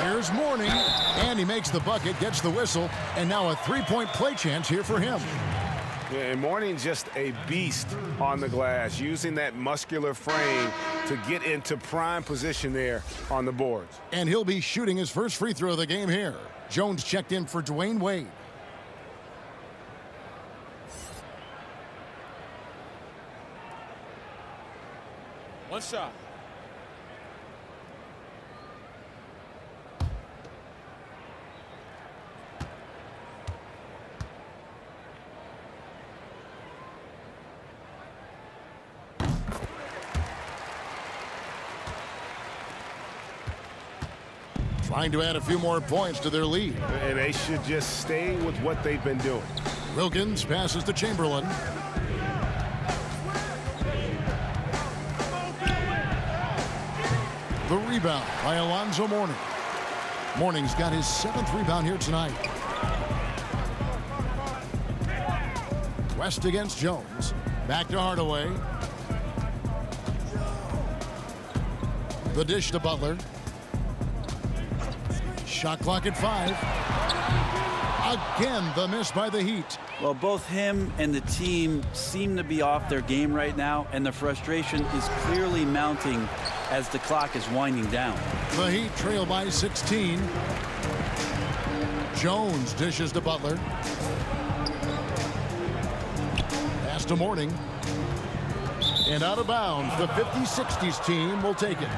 Here's Mourning. And he makes the bucket, gets the whistle, and now a three-point play chance here for him. Yeah, and Mourning's just a beast on the glass, using that muscular frame to get into prime position there on the boards. And he'll be shooting his first free throw of the game here. Jones checked in for Dwayne Wade. One shot. Trying to add a few more points to their lead. And they should just stay with what they've been doing. Wilkins passes to Chamberlain. The rebound by Alonzo Mourning. Mourning's got his 7th rebound here tonight. West against Jones. Back to Hardaway. The dish to Butler. Shot clock at 5. Again, the miss by the Heat. Well, both him and the team seem to be off their game right now, and the frustration is clearly mounting as the clock is winding down. The Heat trail by 16. Jones dishes to Butler. Pass to Mourning. And out of bounds, the 50-60s team will take it.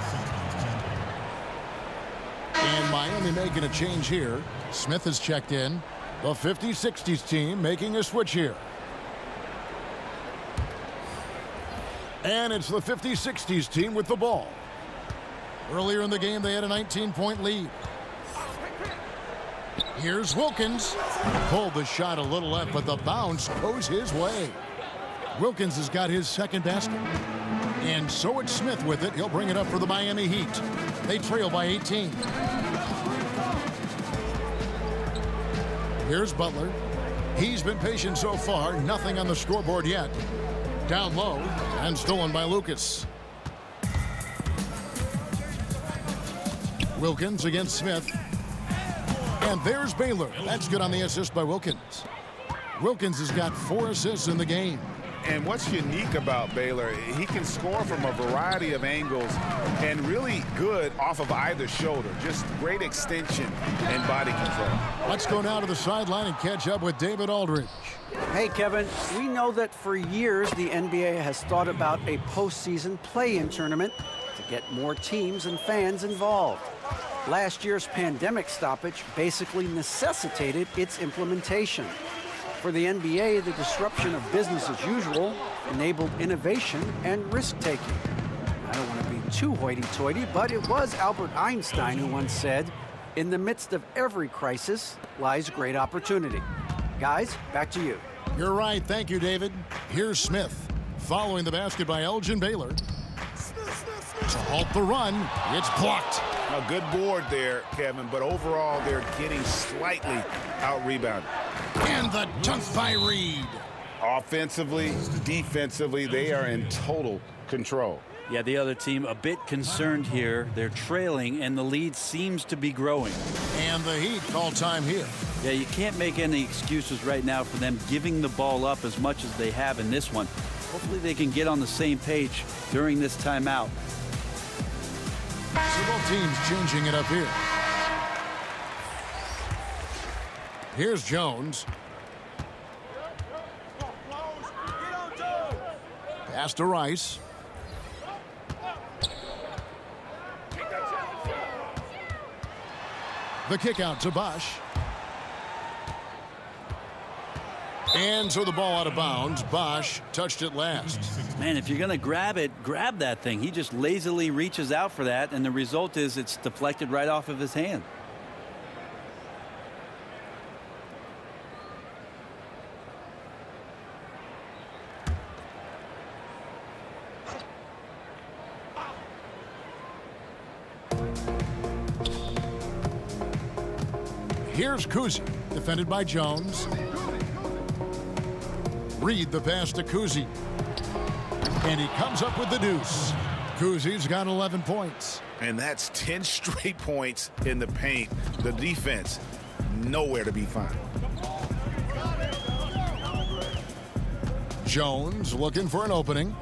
And Miami making a change here. Smith has checked in. The 50-60s team making a switch here. And it's the 50-60s team with the ball. Earlier in the game, they had a 19-point lead. Here's Wilkins. Pulled the shot a little left, but the bounce goes his way. Wilkins has got his second basket. And so it's Smith with it. He'll bring it up for the Miami Heat. They trail by 18. Here's Butler. He's been patient so far. Nothing on the scoreboard yet. Down low and stolen by Lucas. Wilkins against Smith. And there's Baylor. That's good on the assist by Wilkins. Wilkins has got 4 assists in the game. And what's unique about Baylor, he can score from a variety of angles and really good off of either shoulder. Just great extension and body control. Let's go now to the sideline and catch up with David Aldridge. Hey, Kevin, we know that for years the NBA has thought about a postseason play-in tournament to get more teams and fans involved. Last year's pandemic stoppage basically necessitated its implementation. For the NBA, the disruption of business as usual enabled innovation and risk-taking. I don't want to be too hoity-toity, but it was Albert Einstein who once said, "In the midst of every crisis lies great opportunity." Guys, back to you. You're right. Thank you, David. Here's Smith. Following the basket by Elgin Baylor. To halt the run, it's blocked. A good board there, Kevin, but overall they're getting slightly out-rebounded. And the dunk by Reed. Offensively, defensively, they are in total control. Yeah, the other team a bit concerned here. They're trailing, and the lead seems to be growing. And the Heat call time here. Yeah, you can't make any excuses right now for them giving the ball up as much as they have in this one. Hopefully they can get on the same page during this timeout. So both teams changing it up here. Here's Jones. Pass to Rice. The kick out to Bosch. And so the ball out of bounds. Bosch touched it last. Man, if you're going to grab it, grab that thing. He just lazily reaches out for that, and the result is it's deflected right off of his hand. Here's Kuzi, defended by Jones. Reed the pass to Kuzi. And he comes up with the deuce. Kuzi's got 11 points. And that's 10 straight points in the paint. The defense, nowhere to be found. Jones looking for an opening.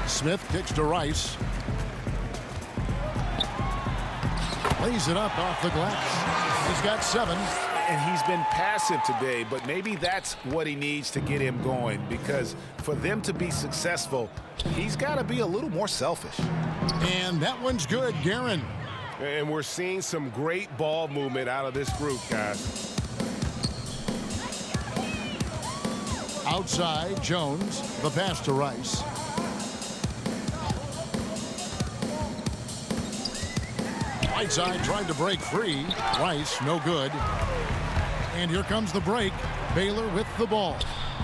Smith kicks to Rice. Lays it up off the glass. He's got 7. And he's been passive today, but maybe that's what he needs to get him going, because for them to be successful, he's got to be a little more selfish. And that one's good, Guerin. And we're seeing some great ball movement out of this group, guys. Outside, Jones, the pass to Rice. Right side tried to break free. Rice, no good. And here comes the break. Baylor with the ball.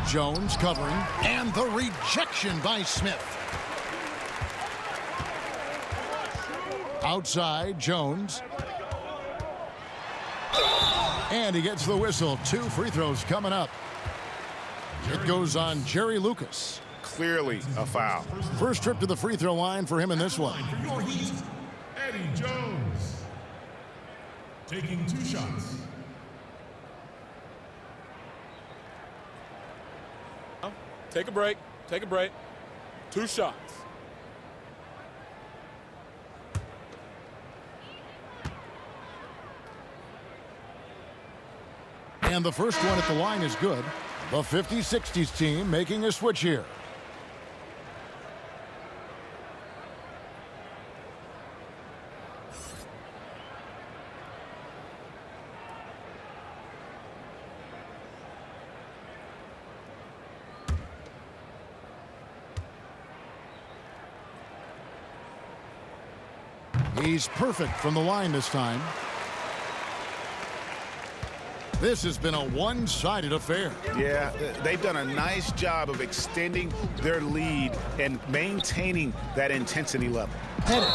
Jones covering. And the rejection by Smith. Outside, Jones. And he gets the whistle. 2 free throws coming up. It goes on Jerry Lucas. Clearly a foul. First trip to the free throw line for him in this one. For your Heat, Eddie Jones. Taking 2 shots. Take a break. Take a break. 2 shots. And the first one at the line is good. The 50-60s team making a switch here. He's perfect from the line this time. This has been a one-sided affair. Yeah, they've done a nice job of extending their lead and maintaining that intensity level. Headed.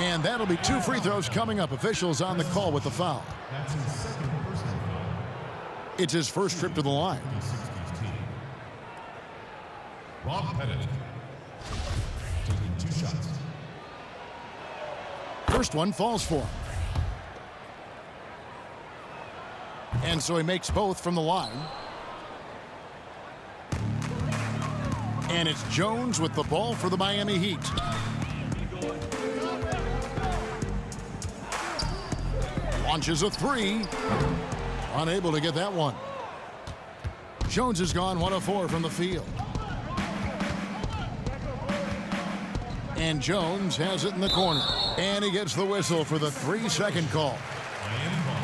And that'll be 2 free throws coming up. Officials on the call with the foul. That's his second personal foul. It's his first trip to the line. 60's team. Rob Pettit. Taking 2 shots. First one falls for him. And so he makes both from the line. And it's Jones with the ball for the Miami Heat. Launches a 3. Unable to get that one. Jones has gone 1 of 4 from the field. And Jones has it in the corner. And he gets the whistle for the 3-second call. Miami ball.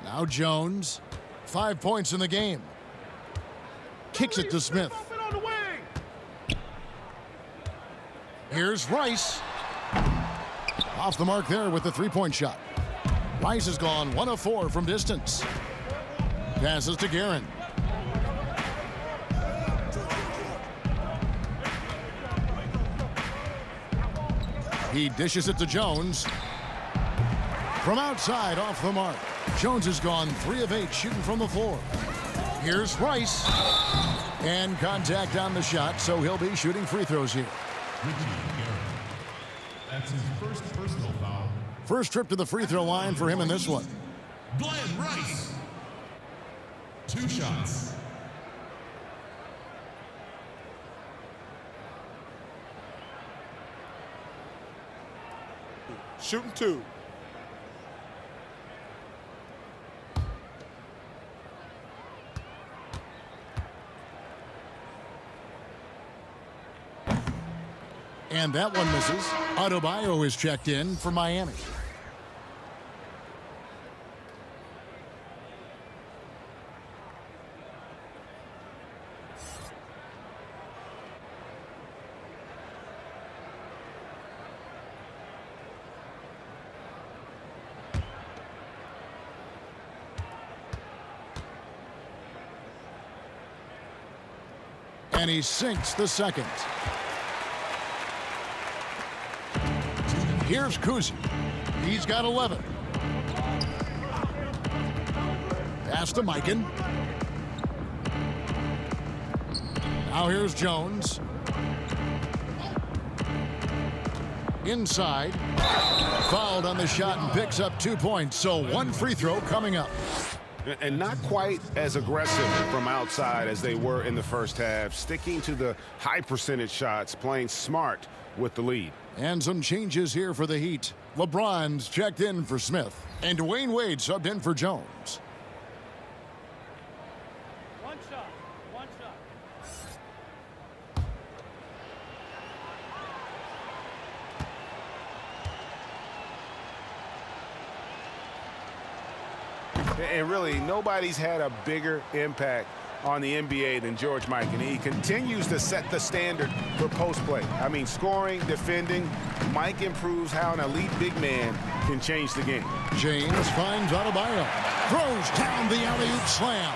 Now Jones, 5 points in the game. Kicks it to Smith. Here's Rice. Off the mark there with the 3-point shot. Rice has gone 1 of 4 from distance. Passes to Guerin. He dishes it to Jones. From outside, off the mark. Jones has gone 3 of 8 shooting from the floor. Here's Rice. And contact on the shot, so he'll be shooting free throws here. Richie Garrett. That's his first personal foul. First trip to the free throw line for him in this one. Glenn Rice. 2 shots. Shooting 2. And that one misses. Adebayo is checked in for Miami. And he sinks the second. Here's Kuzi. He's got 11. Pass to Mikan. Now here's Jones. Inside. Fouled on the shot and picks up 2 points. So one free throw coming up. And not quite as aggressive from outside as they were in the first half. Sticking to the high percentage shots, playing smart with the lead. And some changes here for the Heat. LeBron's checked in for Smith. And Dwayne Wade subbed in for Jones. One shot. One shot. And really, nobody's had a bigger impact on the NBA than George Mikan. He continues to set the standard for post play. I mean, scoring, defending. Mike improves how an elite big man can change the game. James finds Adebayo. Throws down the alley-oop slam.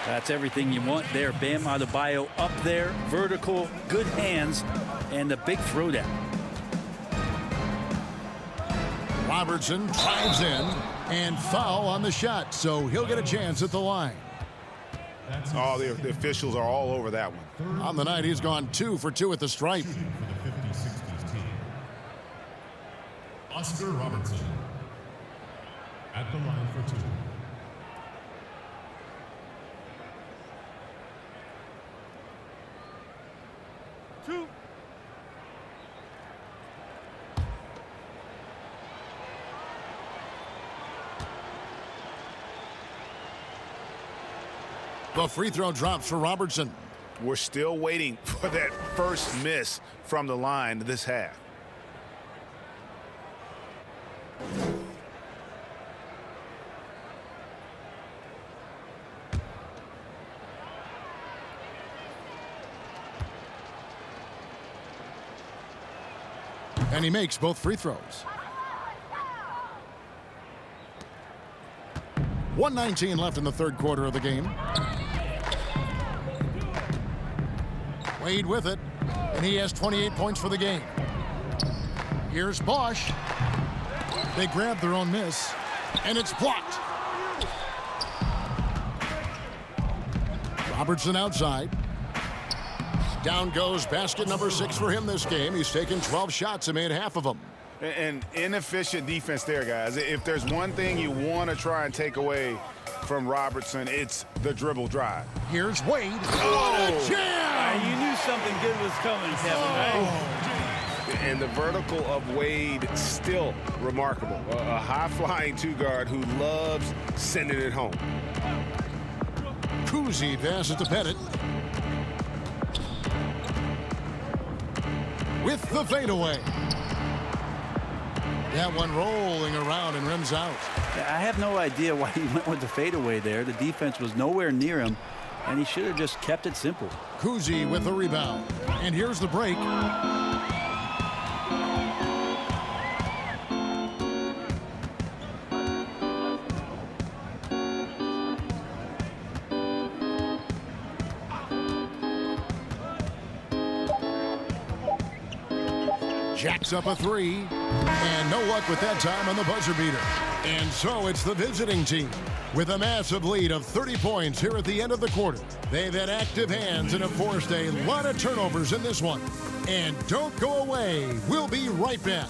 That's everything you want there. Bam Adebayo up there, vertical, good hands, and the big throwdown. Robertson drives in and foul on the shot, so he'll get a chance at the line. Oh, the officials are all over that one. On the night, he's gone 2 for 2 at the stripe. For the 50-60's team, Oscar Robertson at the line for 2. The free throw drops for Robertson. We're still waiting for that first miss from the line this half. And he makes both free throws. 1:19 left in the third quarter of the game. Wade with it, and he has 28 points for the game. Here's Bosch. They grab their own miss, and it's blocked. Robertson outside. Down goes basket number 6 for him this game. He's taken 12 shots and made half of them. And inefficient defense there, guys. If there's one thing you want to try and take away from Robertson, it's the dribble drive. Here's Wade. What a jam! You knew something good was coming, Kevin, right? And the vertical of Wade still remarkable. A high-flying two-guard who loves sending it home. Kuzi passes to Pettit. With the fadeaway. That one rolling around and rims out. I have no idea why he went with the fadeaway there. The defense was nowhere near him, and he should have just kept it simple. Kuzi with the rebound. And here's the break. Jacks up a 3, and no luck with that time on the buzzer beater. And so it's the visiting team with a massive lead of 30 points here at the end of the quarter. They've had active hands and have forced a lot of turnovers in this one. And don't go away. We'll be right back.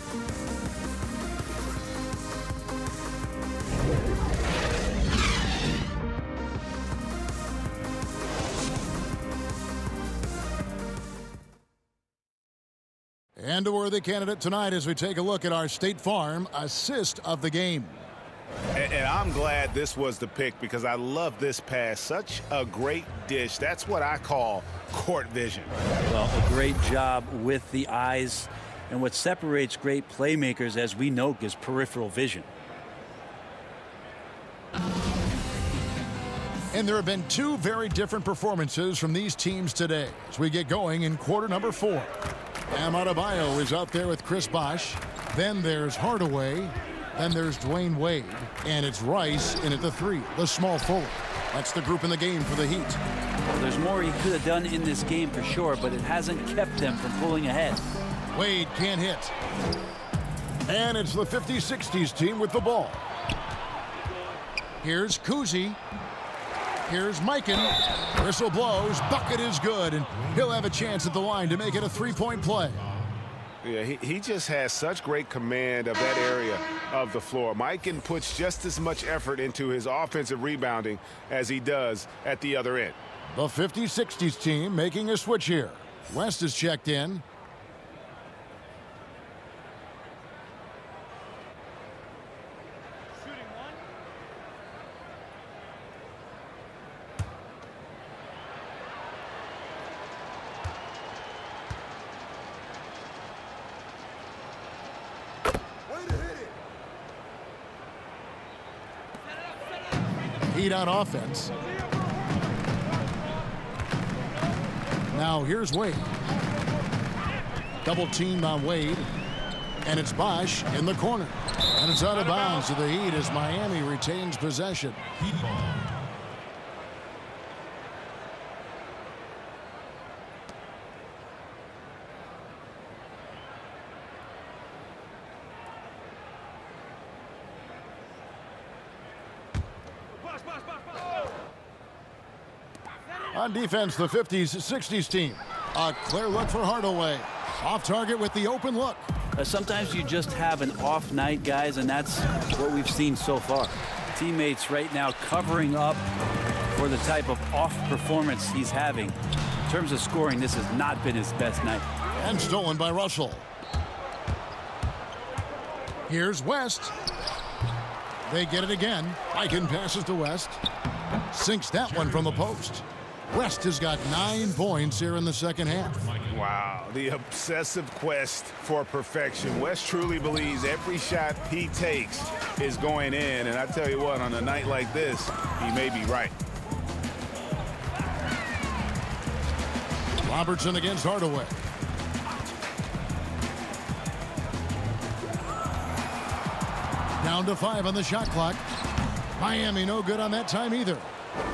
And a worthy candidate tonight as we take a look at our State Farm assist of the game. And I'm glad this was the pick because I love this pass. Such a great dish. That's what I call court vision. Well, a great job with the eyes And what separates great playmakers, as we know, is peripheral vision. And there have been two very different performances from these teams today as we get going in quarter number 4. Bam Adebayo is out there with Chris Bosh. Then there's Hardaway. Then there's Dwayne Wade. And it's Rice in at the 3, the small forward. That's the group in the game for the Heat. Well, there's more he could have done in this game for sure, but it hasn't kept them from pulling ahead. Wade can't hit. And it's the 50-60s team with the ball. Here's Kuzi. Here's Mikan. Whistle blows. Bucket is good, and he'll have a chance at the line to make it a 3-point play. Yeah, he just has such great command of that area of the floor. Mikan puts just as much effort into his offensive rebounding as he does at the other end. The 50-60s team making a switch here. West is checked in. Heat on offense. Now here's Wade. Double teamed on Wade. And it's Bosh in the corner. And it's out of bounds to the Heat as Miami retains possession. Heat ball. On defense, the 50s-60s team. A clear look for Hardaway. Off target with the open look. Sometimes you just have an off night, guys, and that's what we've seen so far. Teammates right now covering up for the type of off performance he's having. In terms of scoring, this has not been his best night. And stolen by Russell. Here's West. They get it again. Mikan passes to West. Sinks that one from the post. West has got 9 points here in the second half. Wow, the obsessive quest for perfection. West truly believes every shot he takes is going in. And I tell you what, on a night like this, he may be right. Robertson against Hardaway. Down to 5 on the shot clock. Miami no good on that time either.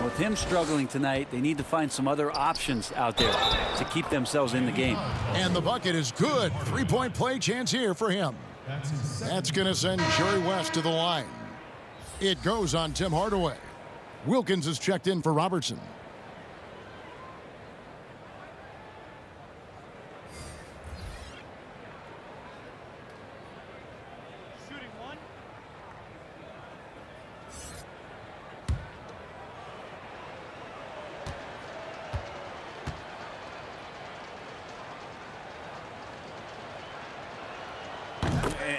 With him struggling tonight, they need to find some other options out there to keep themselves in the game. And the bucket is good. 3-point play chance here for him. That's going to send Jerry West to the line. It goes on Tim Hardaway. Wilkins is checked in for Robertson.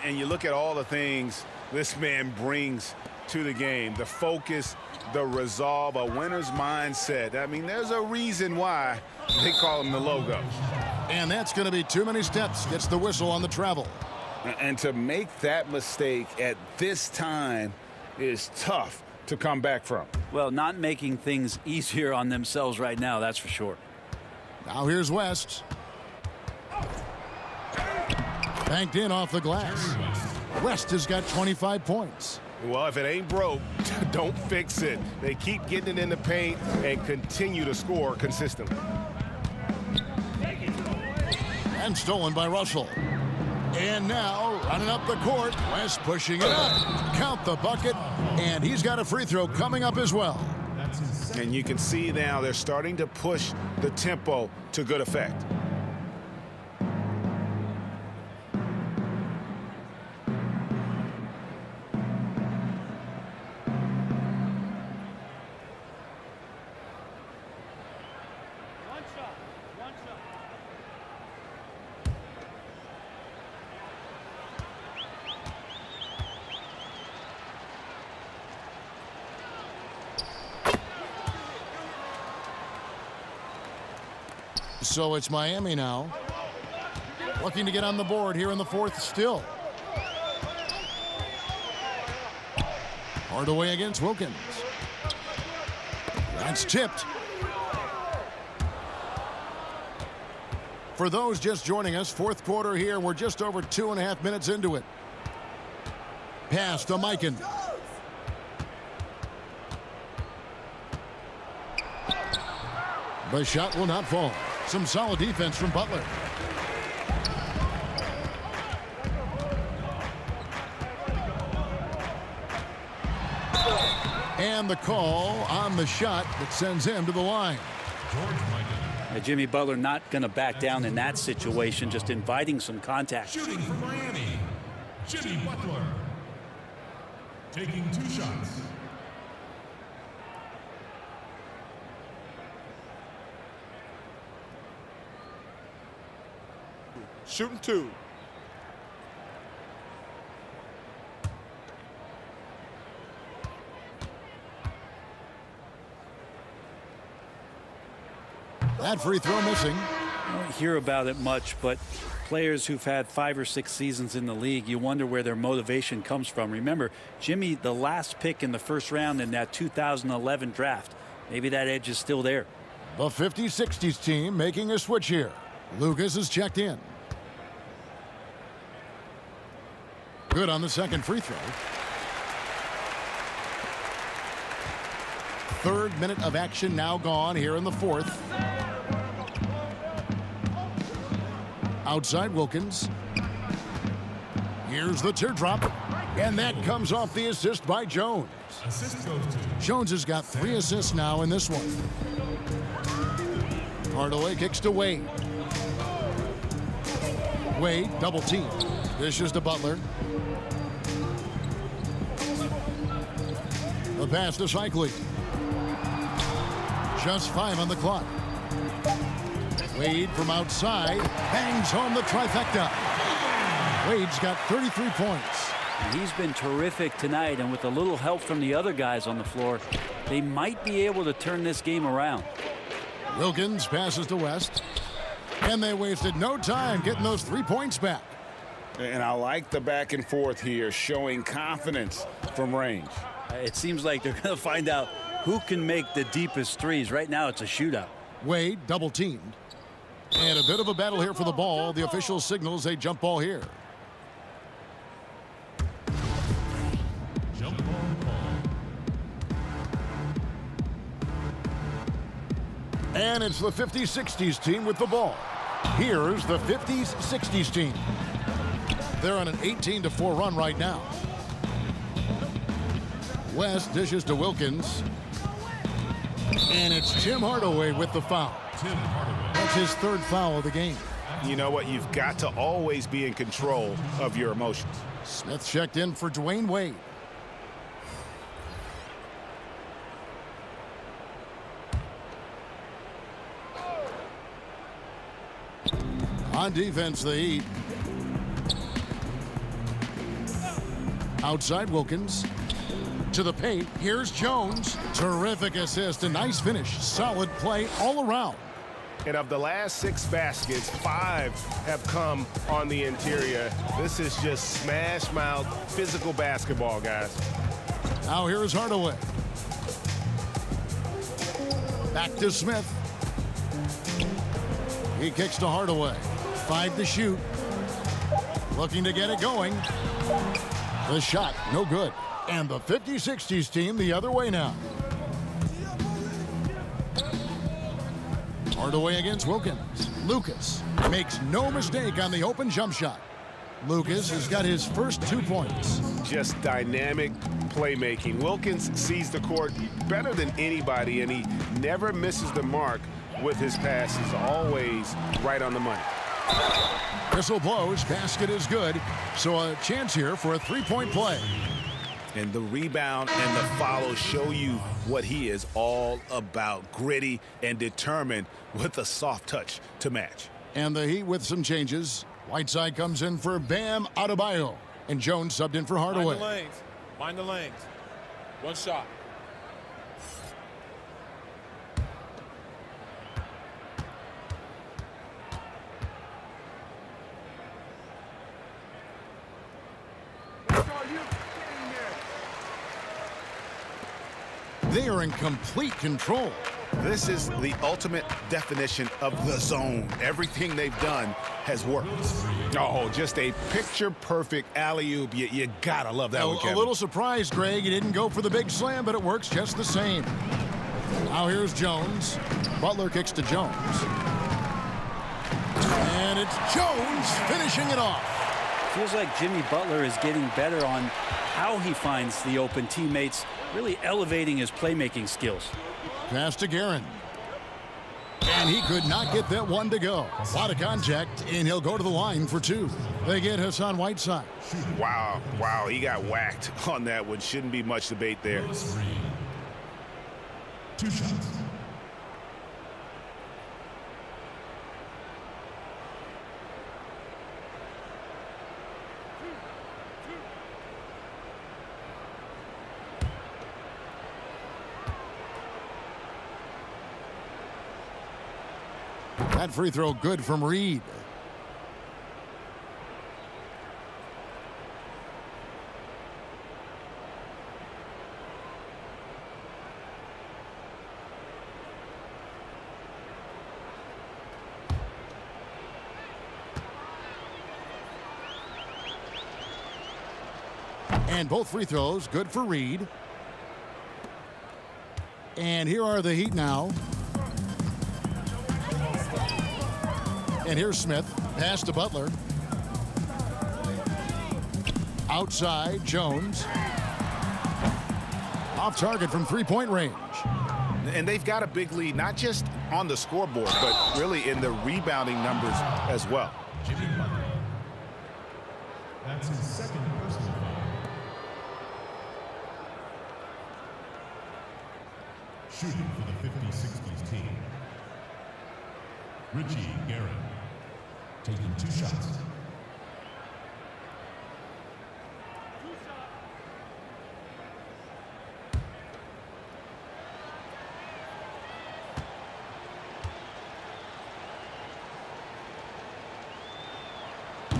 And you look at all the things this man brings to the game, the focus, the resolve, a winner's mindset. I mean, there's a reason why they call him the logo. And that's going to be too many steps. Gets the whistle on the travel. And to make that mistake at this time is tough to come back from. Well, not making things easier on themselves right now, that's for sure. Now here's West. Banked in off the glass. West has got 25 points. Well, if it ain't broke, don't fix it. They keep getting it in the paint and continue to score consistently. And stolen by Russell. And now running up the court. West pushing it up. Count the bucket. And he's got a free throw coming up as well. And you can see now they're starting to push the tempo to good effect. So it's Miami now. Looking to get on the board here in the fourth still. Hardaway against Wilkins. That's tipped. For those just joining us, fourth quarter here. We're just over 2.5 minutes into it. Pass to Mikan. The shot will not fall. Some solid defense from Butler. And the call on the shot that sends him to the line. Jimmy Butler not going to back down in that situation, just inviting some contact. Shooting for Miami, Jimmy Butler. Taking 2 shots. Shooting 2. That free throw missing. I don't hear about it much, but players who've had 5 or 6 seasons in the league, you wonder where their motivation comes from. Remember, Jimmy, the last pick in the first round in that 2011 draft. Maybe that edge is still there. The 50-60s team making a switch here. Lucas is checked in. Good on the second free throw. Third minute of action now gone here in the fourth. Outside Wilkins. Here's the teardrop. And that comes off the assist by Jones. Assist goes to Jones has got 3 assists now in this one. Hardaway kicks to Wade. Wade double team. Dishes to Butler. The pass to Cycling. Just 5 on the clock. Wade from outside bangs home the trifecta. Wade's got 33 points. He's been terrific tonight, and with a little help from the other guys on the floor, they might be able to turn this game around. Wilkins passes to West. And they wasted no time getting those 3 points back. And I like the back and forth here, showing confidence from range. It seems like they're going to find out who can make the deepest threes. Right now, it's a shootout. Wade double teamed. And a bit of a battle here for the ball. The official signals a jump ball here. jump ball call. And it's the 50-60s team with the ball. Here's the 50s-60s team. They're on an 18-4 run right now. West dishes to Wilkins. And it's Tim Hardaway with the foul. Tim Hardaway. That's his 3rd foul of the game. You know what? You've got to always be in control of your emotions. Smith checked in for Dwayne Wade. On defense, the Heat. Outside Wilkins. To the paint. Here's Jones. Terrific assist. A nice finish. Solid play all around. And of the last 6 baskets, 5 have come on the interior. This is just smash mouth physical basketball, guys. Now here's Hardaway. Back to Smith. He kicks to Hardaway. 5 to shoot. Looking to get it going. The shot, no good. And the 50-60s team the other way now. Hardaway against Wilkins. Lucas makes no mistake on the open jump shot. Lucas has got his first 2 points. Just dynamic playmaking. Wilkins sees the court better than anybody, and he never misses the mark with his passes. Always right on the money. Whistle blows. Basket is good. So a chance here for a 3-point play. And the rebound and the follow show you what he is all about. Gritty and determined with a soft touch to match. And the Heat with some changes. Whiteside comes in for Bam Adebayo. And Jones subbed in for Hardaway. Mind the lanes. Mind the lanes. 1 shot. They are in complete control. This is the ultimate definition of the zone. Everything they've done has worked. Oh, just a picture-perfect alley-oop. You gotta love that one, Kevin. A little surprised, Greg. He didn't go for the big slam, but it works just the same. Now here's Jones. Butler kicks to Jones. And it's Jones finishing it off. Feels like Jimmy Butler is getting better on how he finds the open teammates, really elevating his playmaking skills. Pass to Guerin. And he could not get that one to go. A lot of contact, and he'll go to the line for two. They get Hassan Whiteside. Wow, he got whacked on that one. Shouldn't be much debate there. 2 shots. That free throw good from Reed. And both free throws good for Reed. And here are the Heat now. And here's Smith. Pass to Butler. Outside, Jones. Off target from three-point range. And they've got a big lead, not just on the scoreboard, but really in the rebounding numbers as well. Jimmy Butler. That's his second personal foul. Shooting for the 50-60s team. Richie Guerin. Taking 2 shots.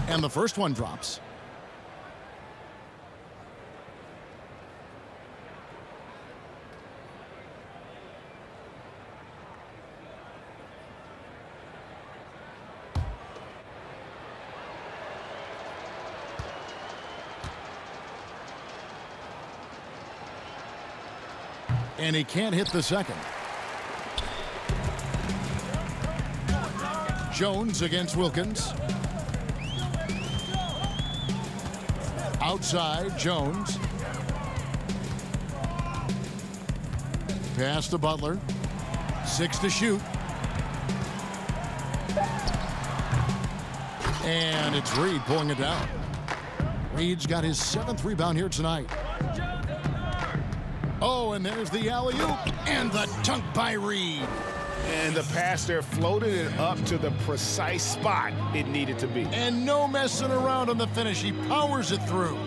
And the first one drops. And he can't hit the second. Jones against Wilkins. Outside, Jones. Pass to Butler. 6 to shoot. And it's Reed pulling it down. Reed's got his 7th rebound here tonight. Oh, and there's the alley-oop and the dunk by Reed. And the pass there floated it up to the precise spot it needed to be. And no messing around on the finish. He powers it through.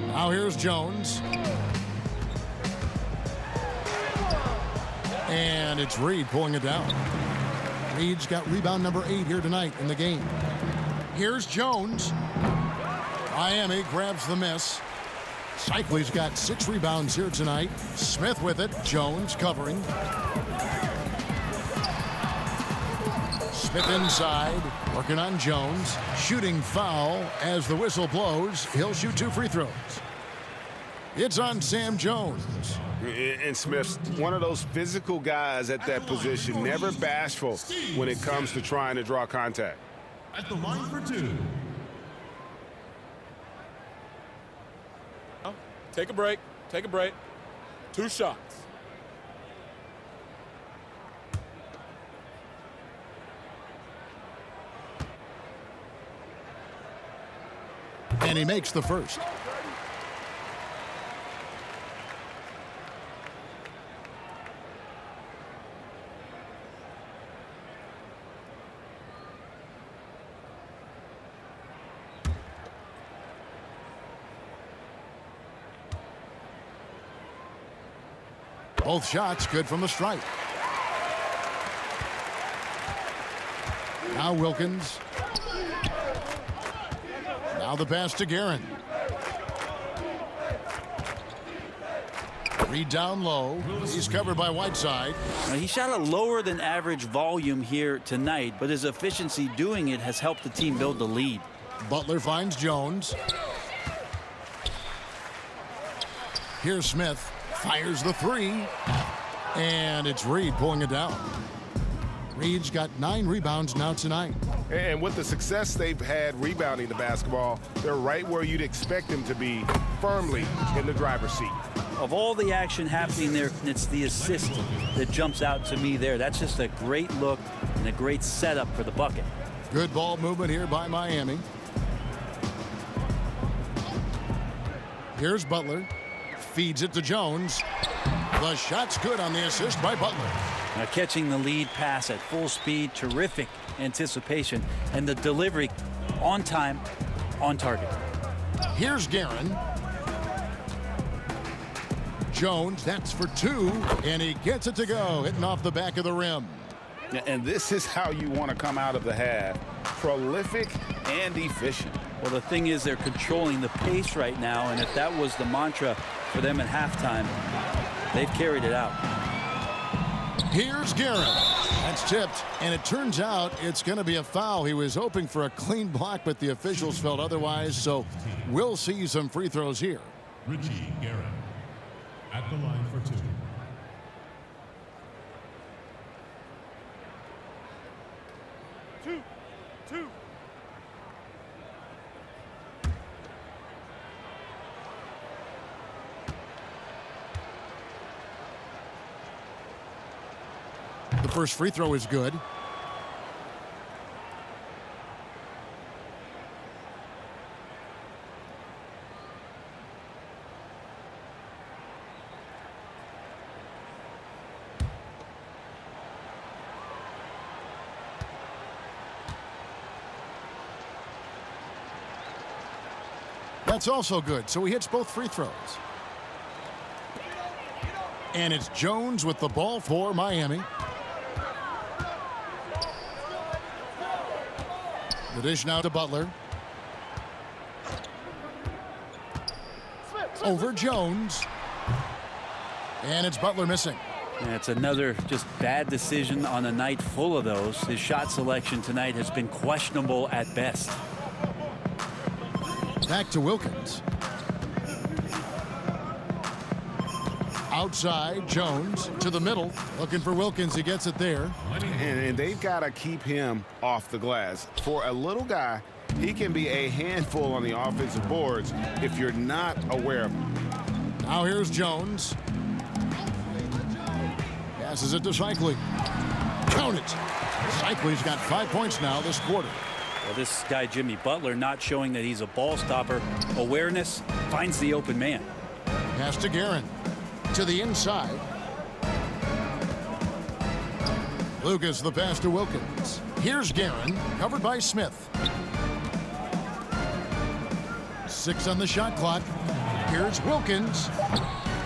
Now here's Jones. And it's Reed pulling it down. Reed's got rebound number 8 here tonight in the game. Here's Jones. Miami grabs the miss. Cycley's got 6 rebounds here tonight. Smith with it. Jones covering. Smith inside, working on Jones. Shooting foul as the whistle blows. He'll shoot 2 free throws. It's on Sam Jones. And Smith's one of those physical guys at that position, never bashful when it comes to trying to draw contact. At the line for 2. Take a break. Take a break. 2 shots. And he makes the first. Both shots good from the stripe. Now Wilkins. Now the pass to Guerin. Reed down low. He's covered by Whiteside. Now, he shot a lower than average volume here tonight, but his efficiency doing it has helped the team build the lead. Butler finds Jones. Here's Smith. Fires the three. And it's Reed pulling it down. Reed's got 9 rebounds now tonight. And with the success they've had rebounding the basketball, they're right where you'd expect them to be, firmly in the driver's seat. Of all the action happening there, it's the assist that jumps out to me there. That's just a great look and a great setup for the bucket. Good ball movement here by Miami. Here's Butler. Feeds it to Jones. The shot's good on the assist by Butler. Now catching the lead pass at full speed, terrific anticipation, and the delivery on time, on target. Here's Guerin. Jones, that's for 2, and he gets it to go, hitting off the back of the rim. And this is how you want to come out of the half. Prolific and efficient. Well, the thing is they're controlling the pace right now, and if that was the mantra for them at halftime, they've carried it out. Here's Guerin. That's tipped, and it turns out it's going to be a foul. He was hoping for a clean block, but the officials felt otherwise, so we'll see some free throws here. Richie Guerin at the line for 2. The first free throw is good. That's also good, so he hits both free throws. And it's Jones with the ball for Miami. The dish now to Butler. Over Jones. And it's Butler missing. And it's another just bad decision on a night full of those. His shot selection tonight has been questionable at best. Back to Wilkins. Outside, Jones to the middle. Looking for Wilkins. He gets it there. And they've got to keep him off the glass. For a little guy, he can be a handful on the offensive boards if you're not aware of him. Now here's Jones. Passes it to Cycli. Count it. Cycli's got 5 points now this quarter. Well, this guy, Jimmy Butler, not showing that he's a ball stopper. Awareness, finds the open man. Pass to Guerin. To the inside. Lucas the pass to Wilkins. Here's Guerin, covered by Smith. 6 on the shot clock. Here's Wilkins.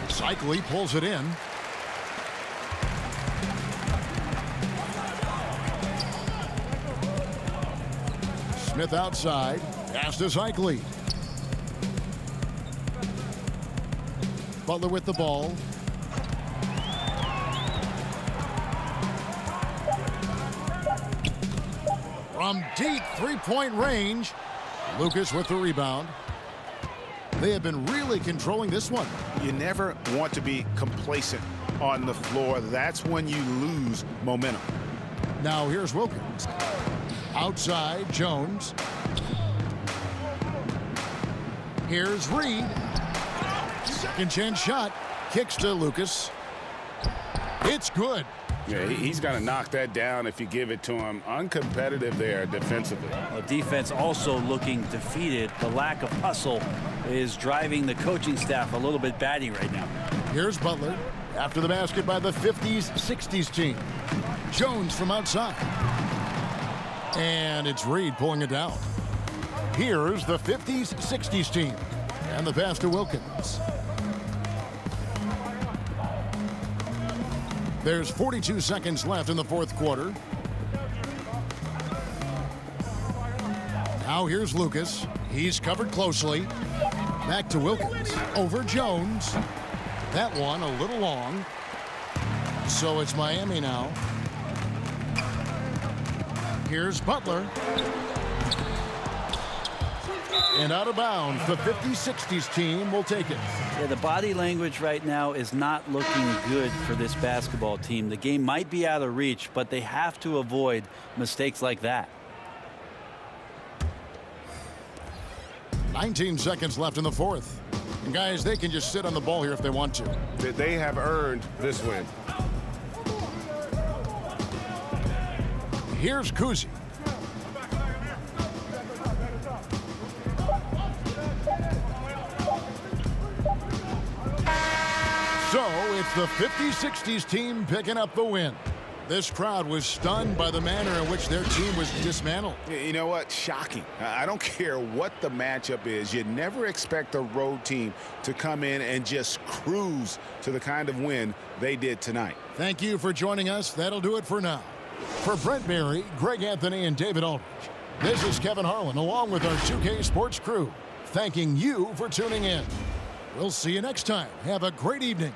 Cycli pulls it in. Smith outside. Pass to Cycli. Butler with the ball. From deep three-point range, Lucas with the rebound. They have been really controlling this one. You never want to be complacent on the floor. That's when you lose momentum. Now here's Wilkins. Outside, Jones. Here's Reed. Second chance shot. Kicks to Lucas. It's good. Yeah, he's got to knock that down if you give it to him. Uncompetitive there defensively. Well, defense also looking defeated. The lack of hustle is driving the coaching staff a little bit batty right now. Here's Butler. After the basket by the 50s, 60s team. Jones from outside. And it's Reed pulling it down. Here's the 50s, 60s team. And the pass to Wilkins. There's 42 seconds left in the fourth quarter. Now here's Lucas. He's covered closely. Back to Wilkins. Over Jones. That one a little long. So it's Miami now. Here's Butler. And out of bounds, the 50-60s team will take it. Yeah, the body language right now is not looking good for this basketball team. The game might be out of reach, but they have to avoid mistakes like that. 19 seconds left in the fourth. And guys, they can just sit on the ball here if they want to. They have earned this win. Here's Kuzi. So it's the 50-60s team picking up the win. This crowd was stunned by the manner in which their team was dismantled. You know what? Shocking. I don't care what the matchup is. You never expect a road team to come in and just cruise to the kind of win they did tonight. Thank you for joining us. That'll do it for now. For Brent Barry, Greg Anthony, and David Aldridge, this is Kevin Harlan along with our 2K Sports crew, thanking you for tuning in. We'll see you next time. Have a great evening.